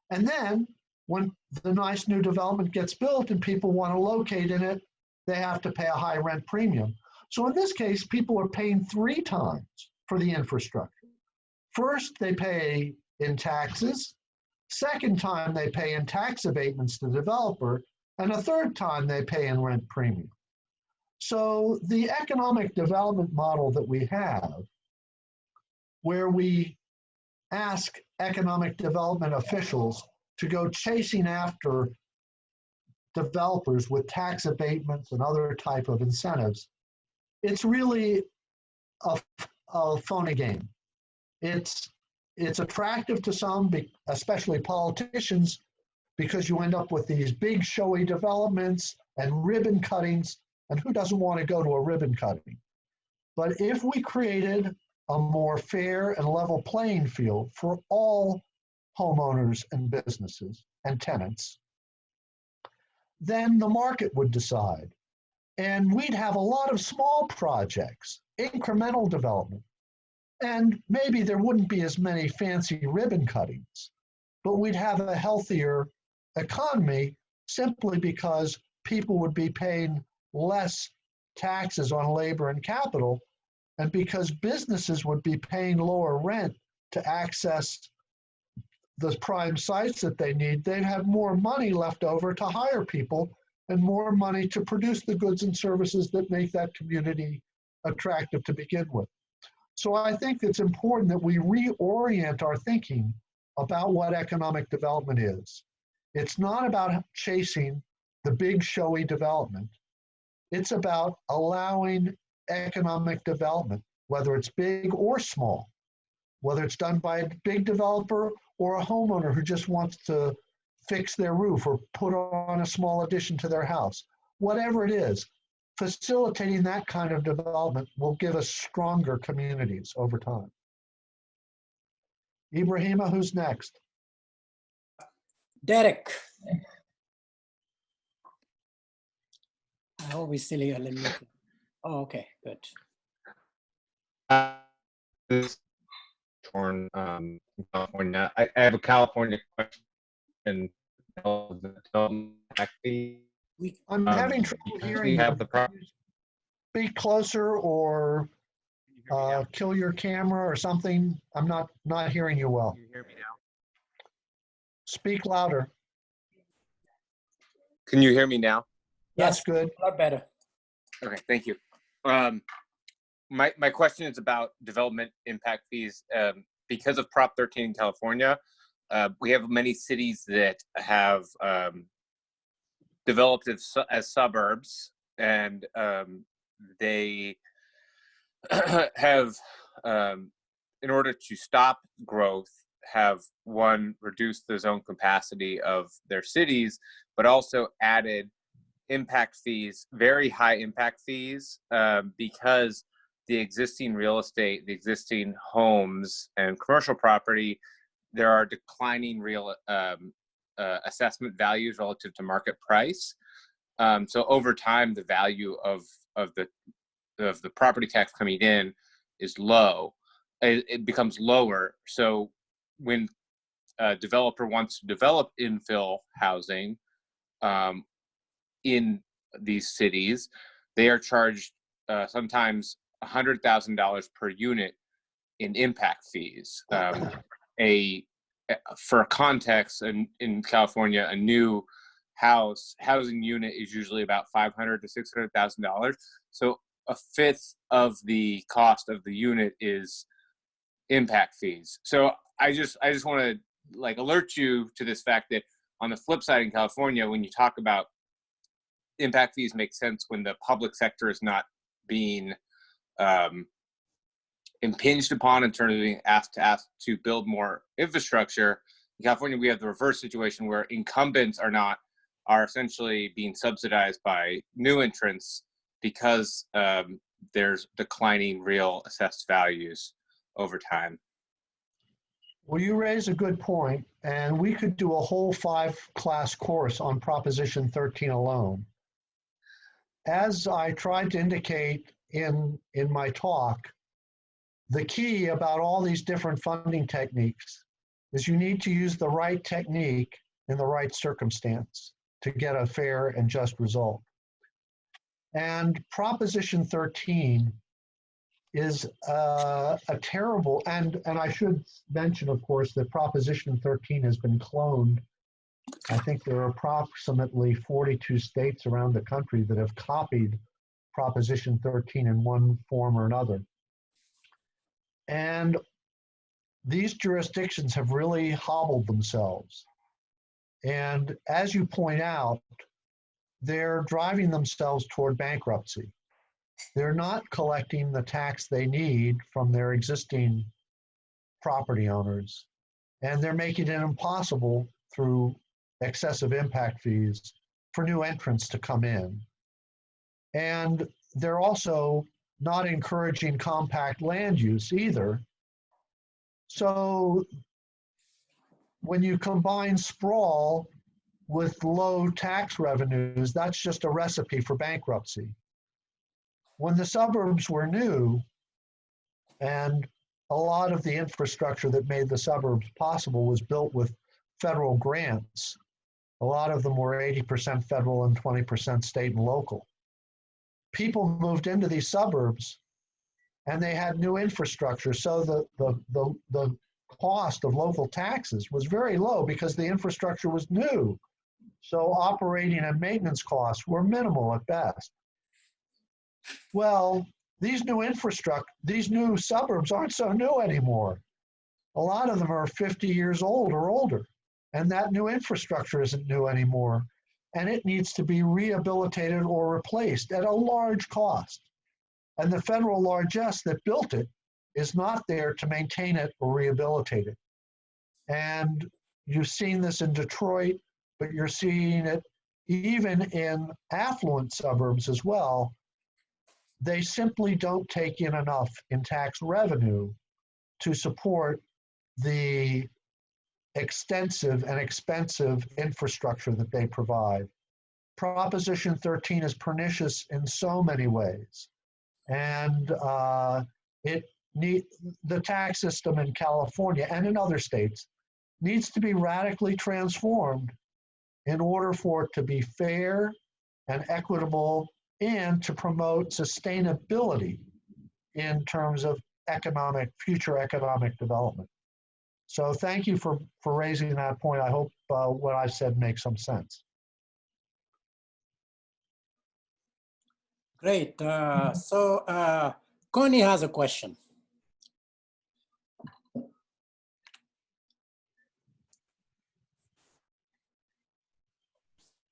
And then when the nice new development gets built and people want to locate in it, they have to pay a high rent premium. So in this case, people are paying 3 times for the infrastructure. First, they pay in taxes. Second time, they pay in tax abatements to the developer. And a third time, they pay in rent premium. So the economic development model that we have, where we ask economic development officials to go chasing after developers with tax abatements and other type of incentives, it's really a phony game. It's attractive to some, especially politicians, because you end up with these big showy developments and ribbon cuttings, and who doesn't want to go to a ribbon cutting? But if we created a more fair and level playing field for all homeowners and businesses and tenants, then the market would decide. And we'd have a lot of small projects, incremental development. And maybe there wouldn't be as many fancy ribbon cuttings, but we'd have a healthier economy simply because people would be paying less taxes on labor and capital, and because businesses would be paying lower rent to access the prime sites that they need, they'd have more money left over to hire people and more money to produce the goods and services that make that community attractive to begin with. So I think it's important that we reorient our thinking about what economic development is. It's not about chasing the big showy development. It's about allowing economic development, whether it's big or small, whether it's done by a big developer or a homeowner who just wants to fix their roof or put on a small addition to their house. Whatever it is, facilitating that kind of development will give us stronger communities over time. Ibrahima, who's next? Derek. I hope he's still here. Let me. Oh, okay, good. This torn California. I have a California question. I'm having trouble hearing you. Speak closer or kill your camera or something. I'm not hearing you well. Can you hear me now? Speak louder. Can you hear me now? That's Yes, good. a lot better. Okay, thank you. My question is about development impact fees. Because of Prop 13 in California, we have many cities that have developed as suburbs, and they have, in order to stop growth, have reduced the zone capacity of their cities, but also added impact fees, very high impact fees, because the existing real estate, the existing homes and commercial property, there are declining real assessment values relative to market price. So over time, the value of the property tax coming in is low. It becomes lower. So when a developer wants to develop infill housing in these cities, they are charged sometimes $100,000 per unit in impact fees. For context, in California, a new housing unit is usually about $500,000 to $600,000. So a fifth of the cost of the unit is impact fees. So I just want to alert you to this fact that on the flip side, in California, when you talk about impact fees, make sense when the public sector is not being impinged upon in terms of being asked to build more infrastructure. In California, we have the reverse situation where incumbents are essentially being subsidized by new entrants because there's declining real assessed values over time. Well, you raise a good point, and we could do a whole 5-class course on Proposition 13 alone. As I tried to indicate in my talk, the key about all these different funding techniques is you need to use the right technique in the right circumstance to get a fair and just result. And Proposition 13 is a terrible, and I should mention, of course, that Proposition 13 has been cloned. I think there are approximately 42 states around the country that have copied Proposition 13 in one form or another. And these jurisdictions have really hobbled themselves. And as you point out, they're driving themselves toward bankruptcy. They're not collecting the tax they need from their existing property owners, and they're making it impossible through excessive impact fees for new entrants to come in. And they're also not encouraging compact land use either. So when you combine sprawl with low tax revenues, that's just a recipe for bankruptcy. When the suburbs were new, and a lot of the infrastructure that made the suburbs possible was built with federal grants, a lot of them were 80% federal and 20% state and local. People moved into these suburbs and they had new infrastructure, so the cost of local taxes was very low because the infrastructure was new. So operating and maintenance costs were minimal at best. Well, these new suburbs aren't so new anymore. A lot of them are 50 years old or older, and that new infrastructure isn't new anymore, and it needs to be rehabilitated or replaced at a large cost. And the federal largesse that built it is not there to maintain it or rehabilitate it. And you've seen this in Detroit, but you're seeing it even in affluent suburbs as well. They simply don't take in enough in tax revenue to support the extensive and expensive infrastructure that they provide. Proposition 13 is pernicious in so many ways. And the tax system in California and in other states needs to be radically transformed in order for it to be fair and equitable and to promote sustainability in terms of future economic development. So thank you for raising that point. I hope what I said makes some sense. Great. Connie has a question.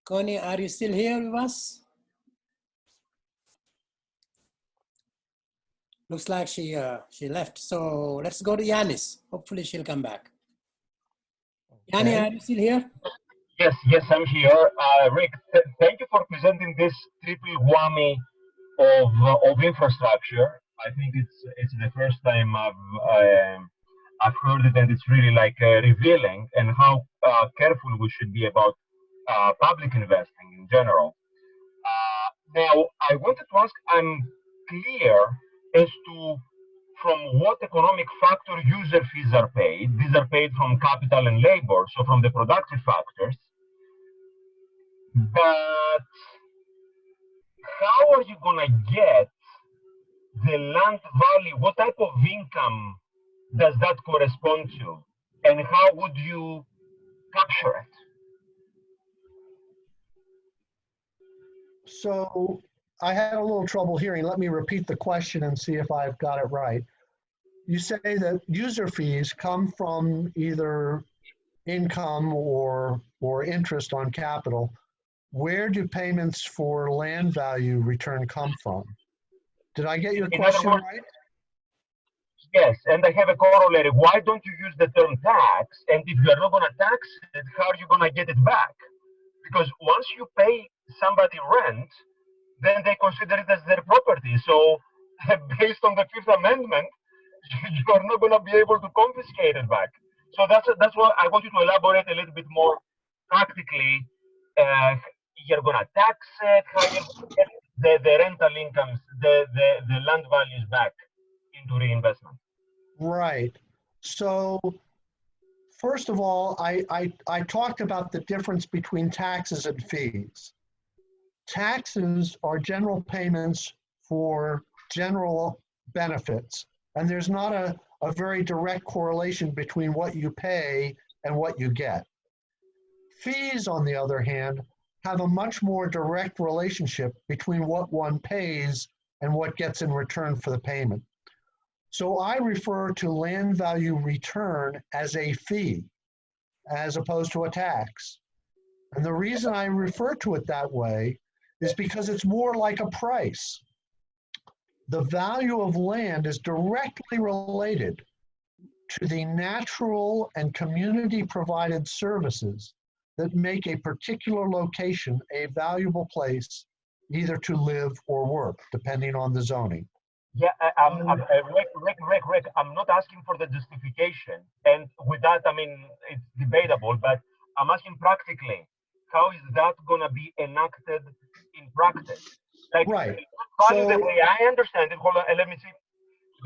Connie, are you still here with us? Looks like she left. So let's go to Yanis. Hopefully she'll come back. Yanni, are you still here? Yes, I'm here. Rick, thank you for presenting this triple whammy of infrastructure. I think it's the first time I've heard it, and it's really like revealing and how careful we should be about public investing in general. Now, I wanted to ask, I'm clear as to from what economic factor user fees are paid. These are paid from capital and labor, so from the productive factors. But how are you going to get the land value? What type of income does that correspond to? And how would you capture it? So I had a little trouble hearing. Let me repeat the question and see if I've got it right. You say that user fees come from either income or interest on capital. Where do payments for land value return come from? Did I get your question right? Yes, and I have a corollary. Why don't you use the term tax? And if you are not going to tax it, how are you going to get it back? Because once you pay somebody rent, then they consider it as their property. So based on the Fifth Amendment, you are not going to be able to confiscate it back. So that's why I want you to elaborate a little bit more practically. You're going to tax it, how you're going to get the rental incomes, the land values back into reinvestment. Right. So first of all, I talked about the difference between taxes and fees. Taxes are general payments for general benefits, and there's not a very direct correlation between what you pay and what you get. Fees, on the other hand, have a much more direct relationship between what one pays and what gets in return for the payment. So I refer to land value return as a fee, as opposed to a tax. And the reason I refer to it that way is because it's more like a price. The value of land is directly related to the natural and community provided services that make a particular location a valuable place either to live or work, depending on the zoning. Yeah, Rick, I'm not asking for the justification. And with that, I mean, it's debatable, but I'm asking practically, how is that going to be enacted in practice? Like, right. Value, the way I understand it, hold on, let me see.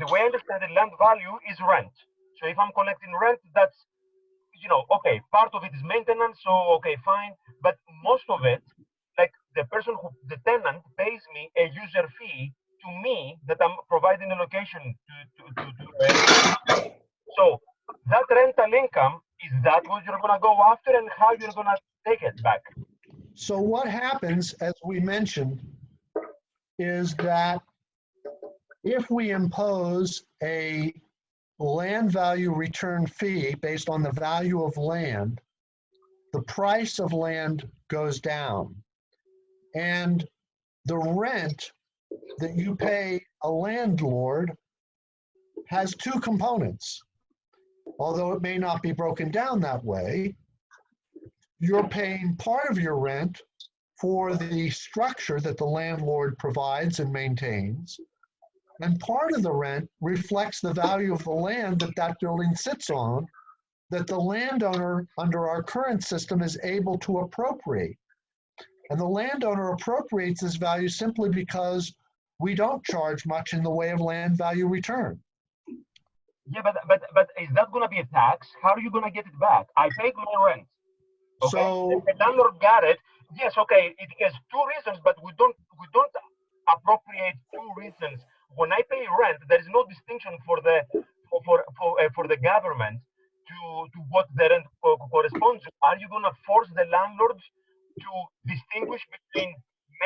The way I understand it, land value is rent. So if I'm collecting rent, that's, okay, part of it is maintenance, so okay, fine. But most of it, like the tenant pays me a user fee to me that I'm providing a location to. So that rental income, is that what you're going to go after, and how you're going to take it back? So what happens, as we mentioned, is that if we impose a land value return fee based on the value of land, the price of land goes down. And the rent that you pay a landlord has two components. Although it may not be broken down that way, you're paying part of your rent for the structure that the landlord provides and maintains, and part of the rent reflects the value of the land that that building sits on, that the landowner under our current system is able to appropriate. And the landowner appropriates this value simply because we don't charge much in the way of land value return. Yeah, but is that going to be a tax? How are you going to get it back? I paid my rent. Okay, So the landlord got it. Yes, okay, it has two reasons, but we don't appropriate two reasons. When I pay rent, there is no distinction for the government to what the rent corresponds to. Are you going to force the landlords to distinguish between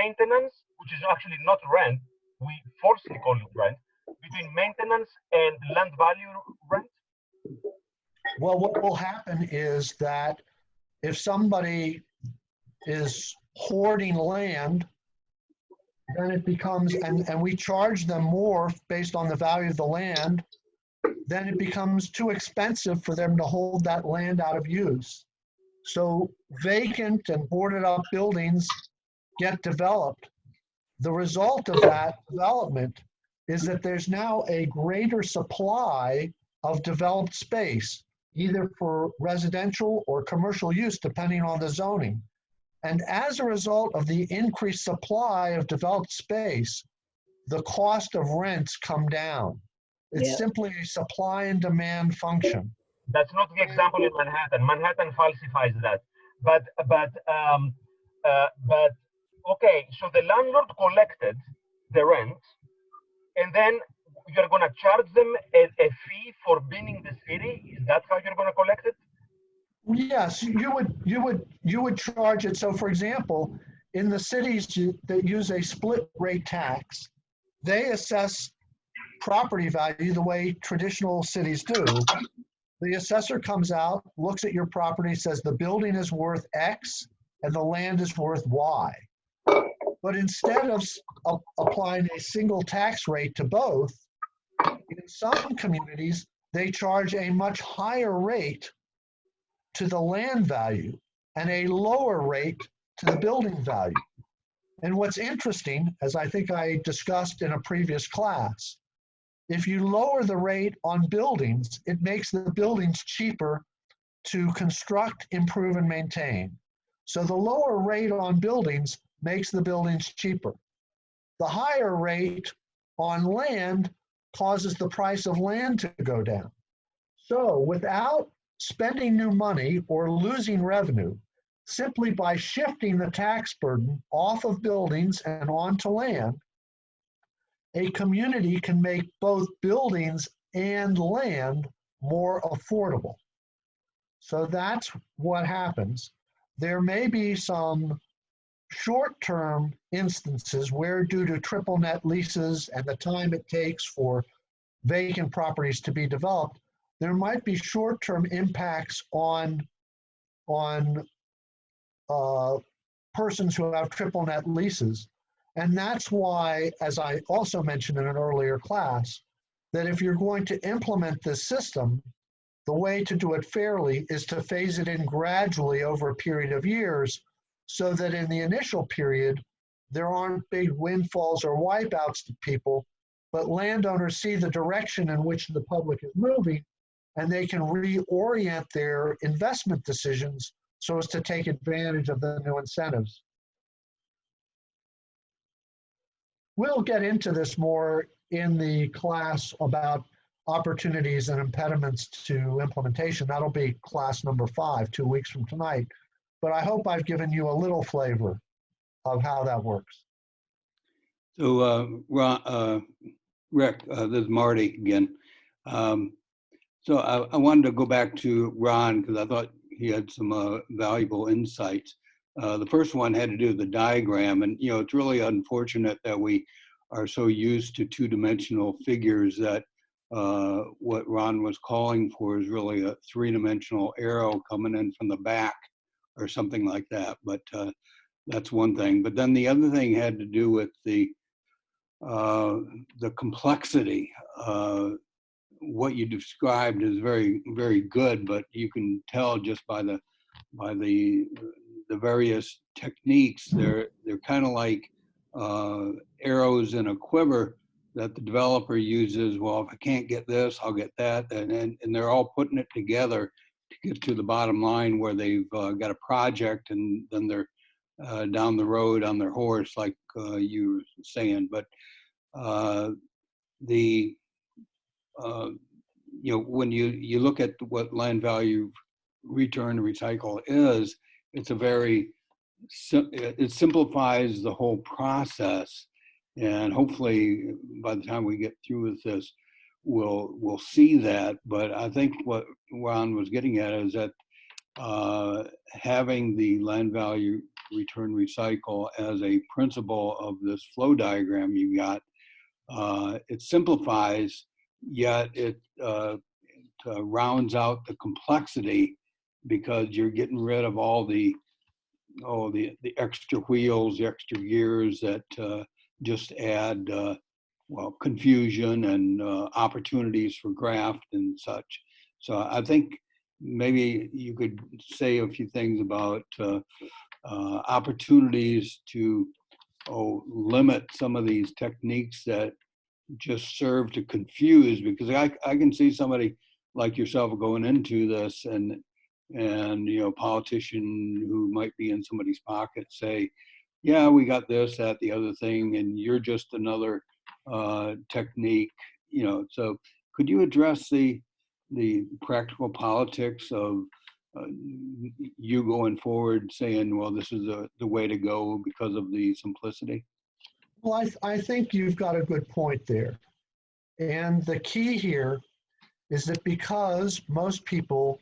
maintenance, which is actually not rent, we forcefully call it rent, between maintenance and land value rent? well, what will happen is that if somebody is hoarding land, then it becomes, and we charge them more based on the value of the land, then it becomes too expensive for them to hold that land out of use. So vacant and boarded up buildings get developed. The result of that development is that there's now a greater supply of developed space, either for residential or commercial use, depending on the zoning. And as a result of the increased supply of developed space, the cost of rents come down. It's simply a supply and demand function. That's not the example in Manhattan. Manhattan falsifies that. But okay, so the landlord collected the rent, and then you're going to charge them a fee for being in the city. Is that how you're going to collect it? Yes, you would charge it. So, for example, in the cities that use a split rate tax, they assess property value the way traditional cities do. The assessor comes out, looks at your property, says the building is worth X and the land is worth Y. But instead of applying a single tax rate to both, in some communities, they charge a much higher rate to the land value and a lower rate to the building value. And what's interesting, as I think I discussed in a previous class, if you lower the rate on buildings, it makes the buildings cheaper to construct, improve, and maintain. So the lower rate on buildings makes the buildings cheaper. The higher rate on land causes the price of land to go down. So without spending new money or losing revenue, simply by shifting the tax burden off of buildings and onto land, a community can make both buildings and land more affordable. So that's what happens. There may be some short-term instances where, due to triple net leases and the time it takes for vacant properties to be developed, there might be short-term impacts on persons who have triple net leases. And that's why, as I also mentioned in an earlier class, that if you're going to implement this system, the way to do it fairly is to phase it in gradually over a period of years, so that in the initial period, there aren't big windfalls or wipeouts to people, but landowners see the direction in which the public is moving, and they can reorient their investment decisions so as to take advantage of the new incentives. We'll get into this more in the class about opportunities and impediments to implementation. That'll be class number 5, 2 weeks from tonight. But I hope I've given you a little flavor of how that works. So, Rick, this is Marty again. So I wanted to go back to Ron because I thought he had some valuable insights. The first one had to do with the diagram, and it's really unfortunate that we are so used to two-dimensional figures that what Ron was calling for is really a three-dimensional arrow coming in from the back or something like that. But that's one thing. But then the other thing had to do with the complexity. What you described is very, very good, but you can tell just by the various techniques. They're kind of like arrows in a quiver that the developer uses. Well, if I can't get this, I'll get that, and they're all putting it together to get to the bottom line where they've got a project, and then they're down the road on their horse, like you were saying. But when you look at what land value return to recycle is, it simplifies the whole process, and hopefully by the time we get through with this, we'll see that. But I think what Ron was getting at is that having the land value return recycle as a principle of this flow diagram you got, it simplifies, yet it rounds out the complexity, because you're getting rid of all the extra wheels, the extra gears that just add confusion and opportunities for graft and such. So I think maybe you could say a few things about opportunities to limit some of these techniques that just serve to confuse, because I can see somebody like yourself going into this and a politician who might be in somebody's pocket say, yeah, we got this, that, the other thing, and you're just another technique. So could you address the practical politics of you going forward saying, well, this is the way to go because of the simplicity? Well, I think you've got a good point there. And the key here is that because most people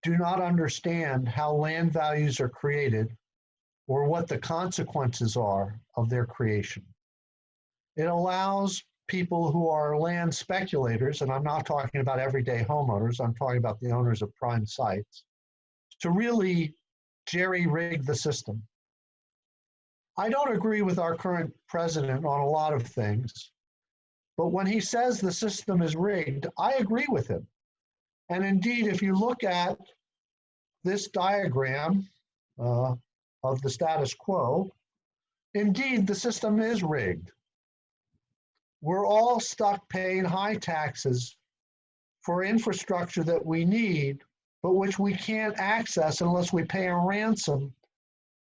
do not understand how land values are created or what the consequences are of their creation, it allows people who are land speculators, and I'm not talking about everyday homeowners, I'm talking about the owners of prime sites, to really jerry-rig the system. I don't agree with our current president on a lot of things, but when he says the system is rigged, I agree with him. And indeed, if you look at this diagram of the status quo, indeed, the system is rigged. We're all stuck paying high taxes for infrastructure that we need, but which we can't access unless we pay a ransom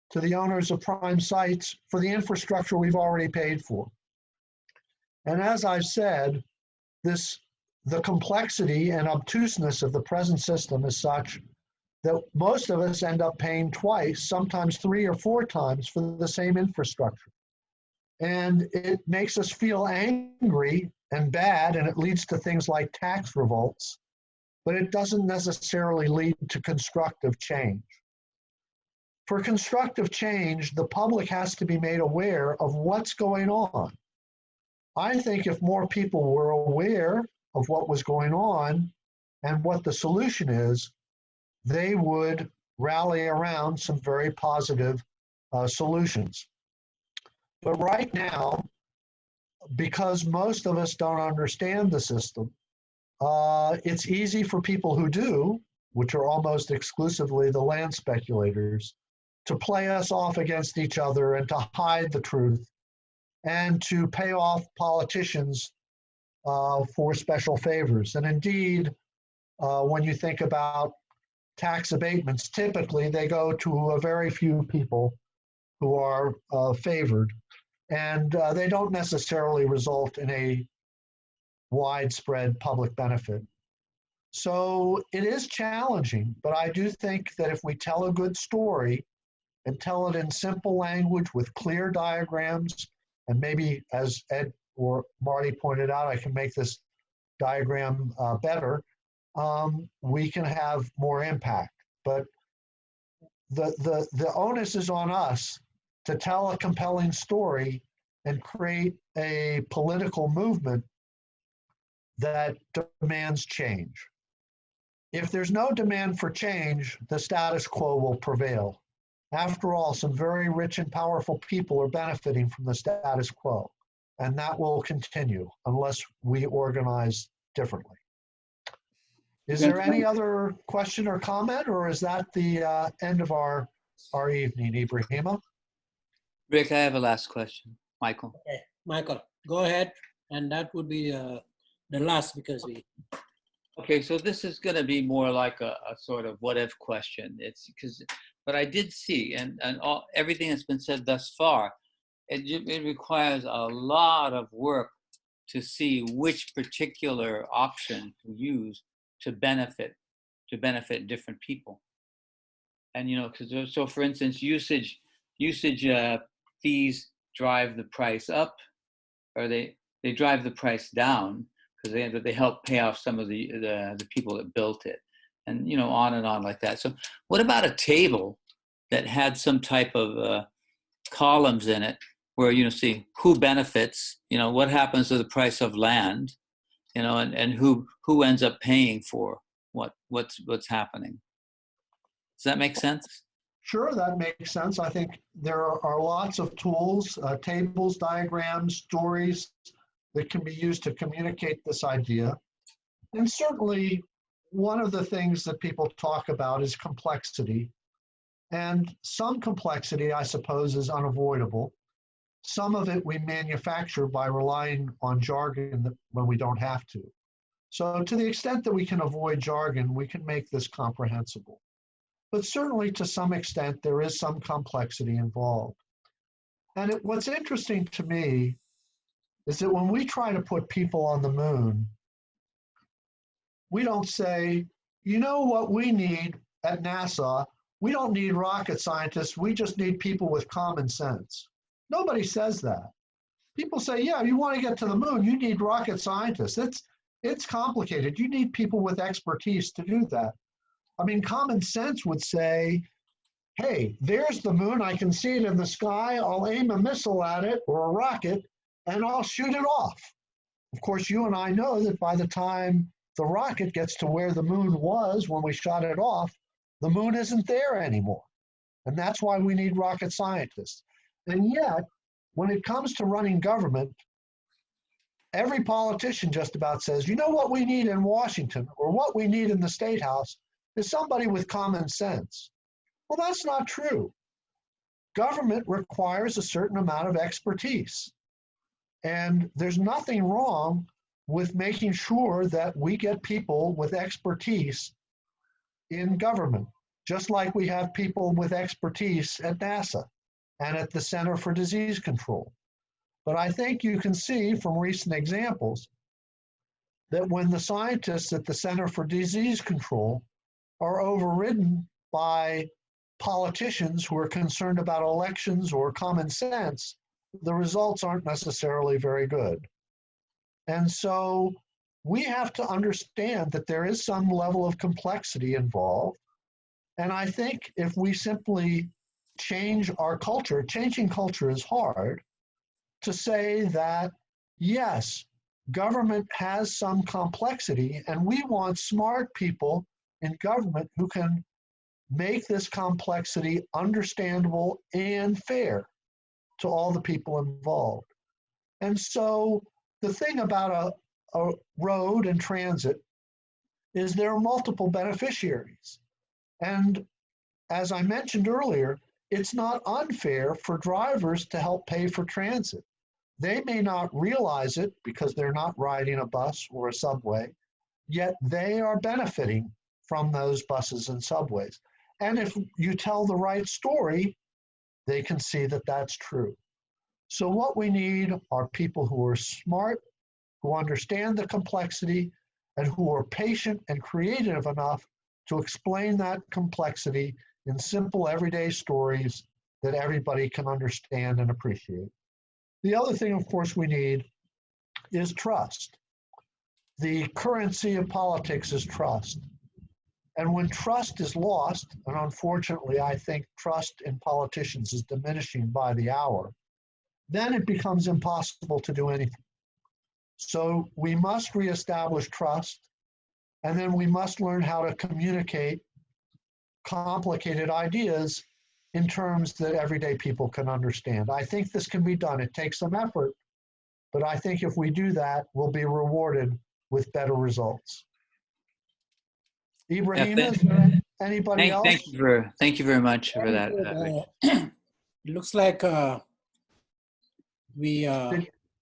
to the owners of prime sites for the infrastructure we've already paid for. And as I've said, the complexity and obtuseness of the present system is such that most of us end up paying twice, sometimes 3 or 4 times for the same infrastructure. And it makes us feel angry and bad, and it leads to things like tax revolts, but it doesn't necessarily lead to constructive change. For constructive change, the public has to be made aware of what's going on. I think if more people were aware of what was going on and what the solution is, they would rally around some very positive solutions. But right now, because most of us don't understand the system, it's easy for people who do, which are almost exclusively the land speculators, to play us off against each other and to hide the truth and to pay off politicians for special favors. And indeed, when you think about tax abatements, typically they go to a very few people who are favored, and they don't necessarily result in a widespread public benefit. So it is challenging, but I do think that if we tell a good story and tell it in simple language with clear diagrams, and maybe as Ed or Marty pointed out, I can make this diagram better, we can have more impact. But the onus is on us to tell a compelling story and create a political movement that demands change. If there's no demand for change, the status quo will prevail. After all, some very rich and powerful people are benefiting from the status quo, and that will continue unless we organize differently. Is there any other question or comment, or is that the end of our evening, Ibrahima? Rick, I have a last question. Michael. Okay, Michael, go ahead. And that would be the last because we. Okay, so this is going to be more like a sort of what if question. It's because what I did see and everything that's been said thus far, it requires a lot of work to see which particular option to use to benefit different people. And, you know, because so for instance, usage fees drive the price up, or they drive the price down because they help pay off some of the people that built it, and, you know, on and on like that. So what about a table that had some type of columns in it where, you know, see who benefits, you know, what happens to the price of land, you know, and who ends up paying for what's happening. Does that make sense? Sure, that makes sense. I think there are lots of tools, tables, diagrams, stories that can be used to communicate this idea. And certainly one of the things that people talk about is complexity. And some complexity, I suppose, is unavoidable. Some of it we manufacture by relying on jargon when we don't have to. So to the extent that we can avoid jargon, we can make this comprehensible. But certainly to some extent, there is some complexity involved. And what's interesting to me is that when we try to put people on the moon, we don't say, you know what we need at NASA? We don't need rocket scientists. We just need people with common sense. Nobody says that. People say, yeah, you want to get to the moon, you need rocket scientists. It's complicated. You need people with expertise to do that. I mean, common sense would say, hey, there's the moon. I can see it in the sky. I'll aim a missile at it or a rocket, and I'll shoot it off. Of course, you and I know that by the time the rocket gets to where the moon was when we shot it off, the moon isn't there anymore. And that's why we need rocket scientists. And yet, when it comes to running government, every politician just about says, you know what we need in Washington or what we need in the State House is somebody with common sense. Well, that's not true. Government requires a certain amount of expertise. And there's nothing wrong with making sure that we get people with expertise in government, just like we have people with expertise at NASA and at the Center for Disease Control. But I think you can see from recent examples that when the scientists at the Center for Disease Control are overridden by politicians who are concerned about elections or common sense, the results aren't necessarily very good. And so we have to understand that there is some level of complexity involved. And I think if we simply change our culture, changing culture is hard, to say that, yes, government has some complexity and we want smart people in government who can make this complexity understandable and fair to all the people involved. And so the thing about a road and transit is there are multiple beneficiaries. And as I mentioned earlier, it's not unfair for drivers to help pay for transit. They may not realize it because they're not riding a bus or a subway, yet they are benefiting from those buses and subways. And if you tell the right story, they can see that that's true. So what we need are people who are smart, who understand the complexity, and who are patient and creative enough to explain that complexity in simple everyday stories that everybody can understand and appreciate. The other thing, of course, we need is trust. The currency of politics is trust. And when trust is lost, and unfortunately, I think trust in politicians is diminishing by the hour, then it becomes impossible to do anything. So we must reestablish trust, and then we must learn how to communicate complicated ideas in terms that everyday people can understand. I think this can be done. It takes some effort, but I think if we do that, we'll be rewarded with better results. Ibrahim, is there anybody else? Thank you very much for that. It looks like we.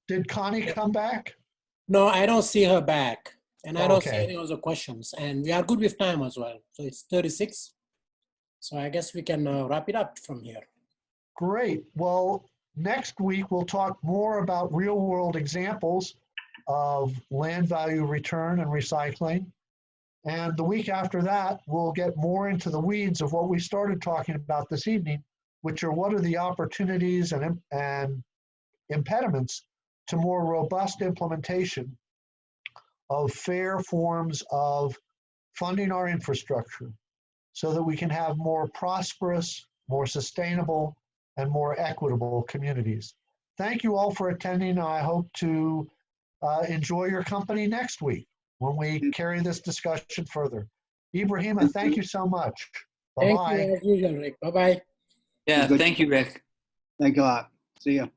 Did Connie come back? No, I don't see her back, and I don't see Okay. any other questions. And we are good with time as well. So it's 36. So I guess we can wrap it up from here. Great. Well, next week we'll talk more about real-world examples of land value return and recycling. And the week after that, we'll get more into the weeds of what we started talking about this evening, which are what are the opportunities and impediments to more robust implementation of fair forms of funding our infrastructure so that we can have more prosperous, more sustainable, and more equitable communities. Thank you all for attending. I hope to enjoy your company next week when we carry this discussion further. Ibrahima, thank you so much. Bye-bye. Thank you as usual, Rick. Bye-bye. Yeah, thank you, Rick. Thank you a lot. See ya.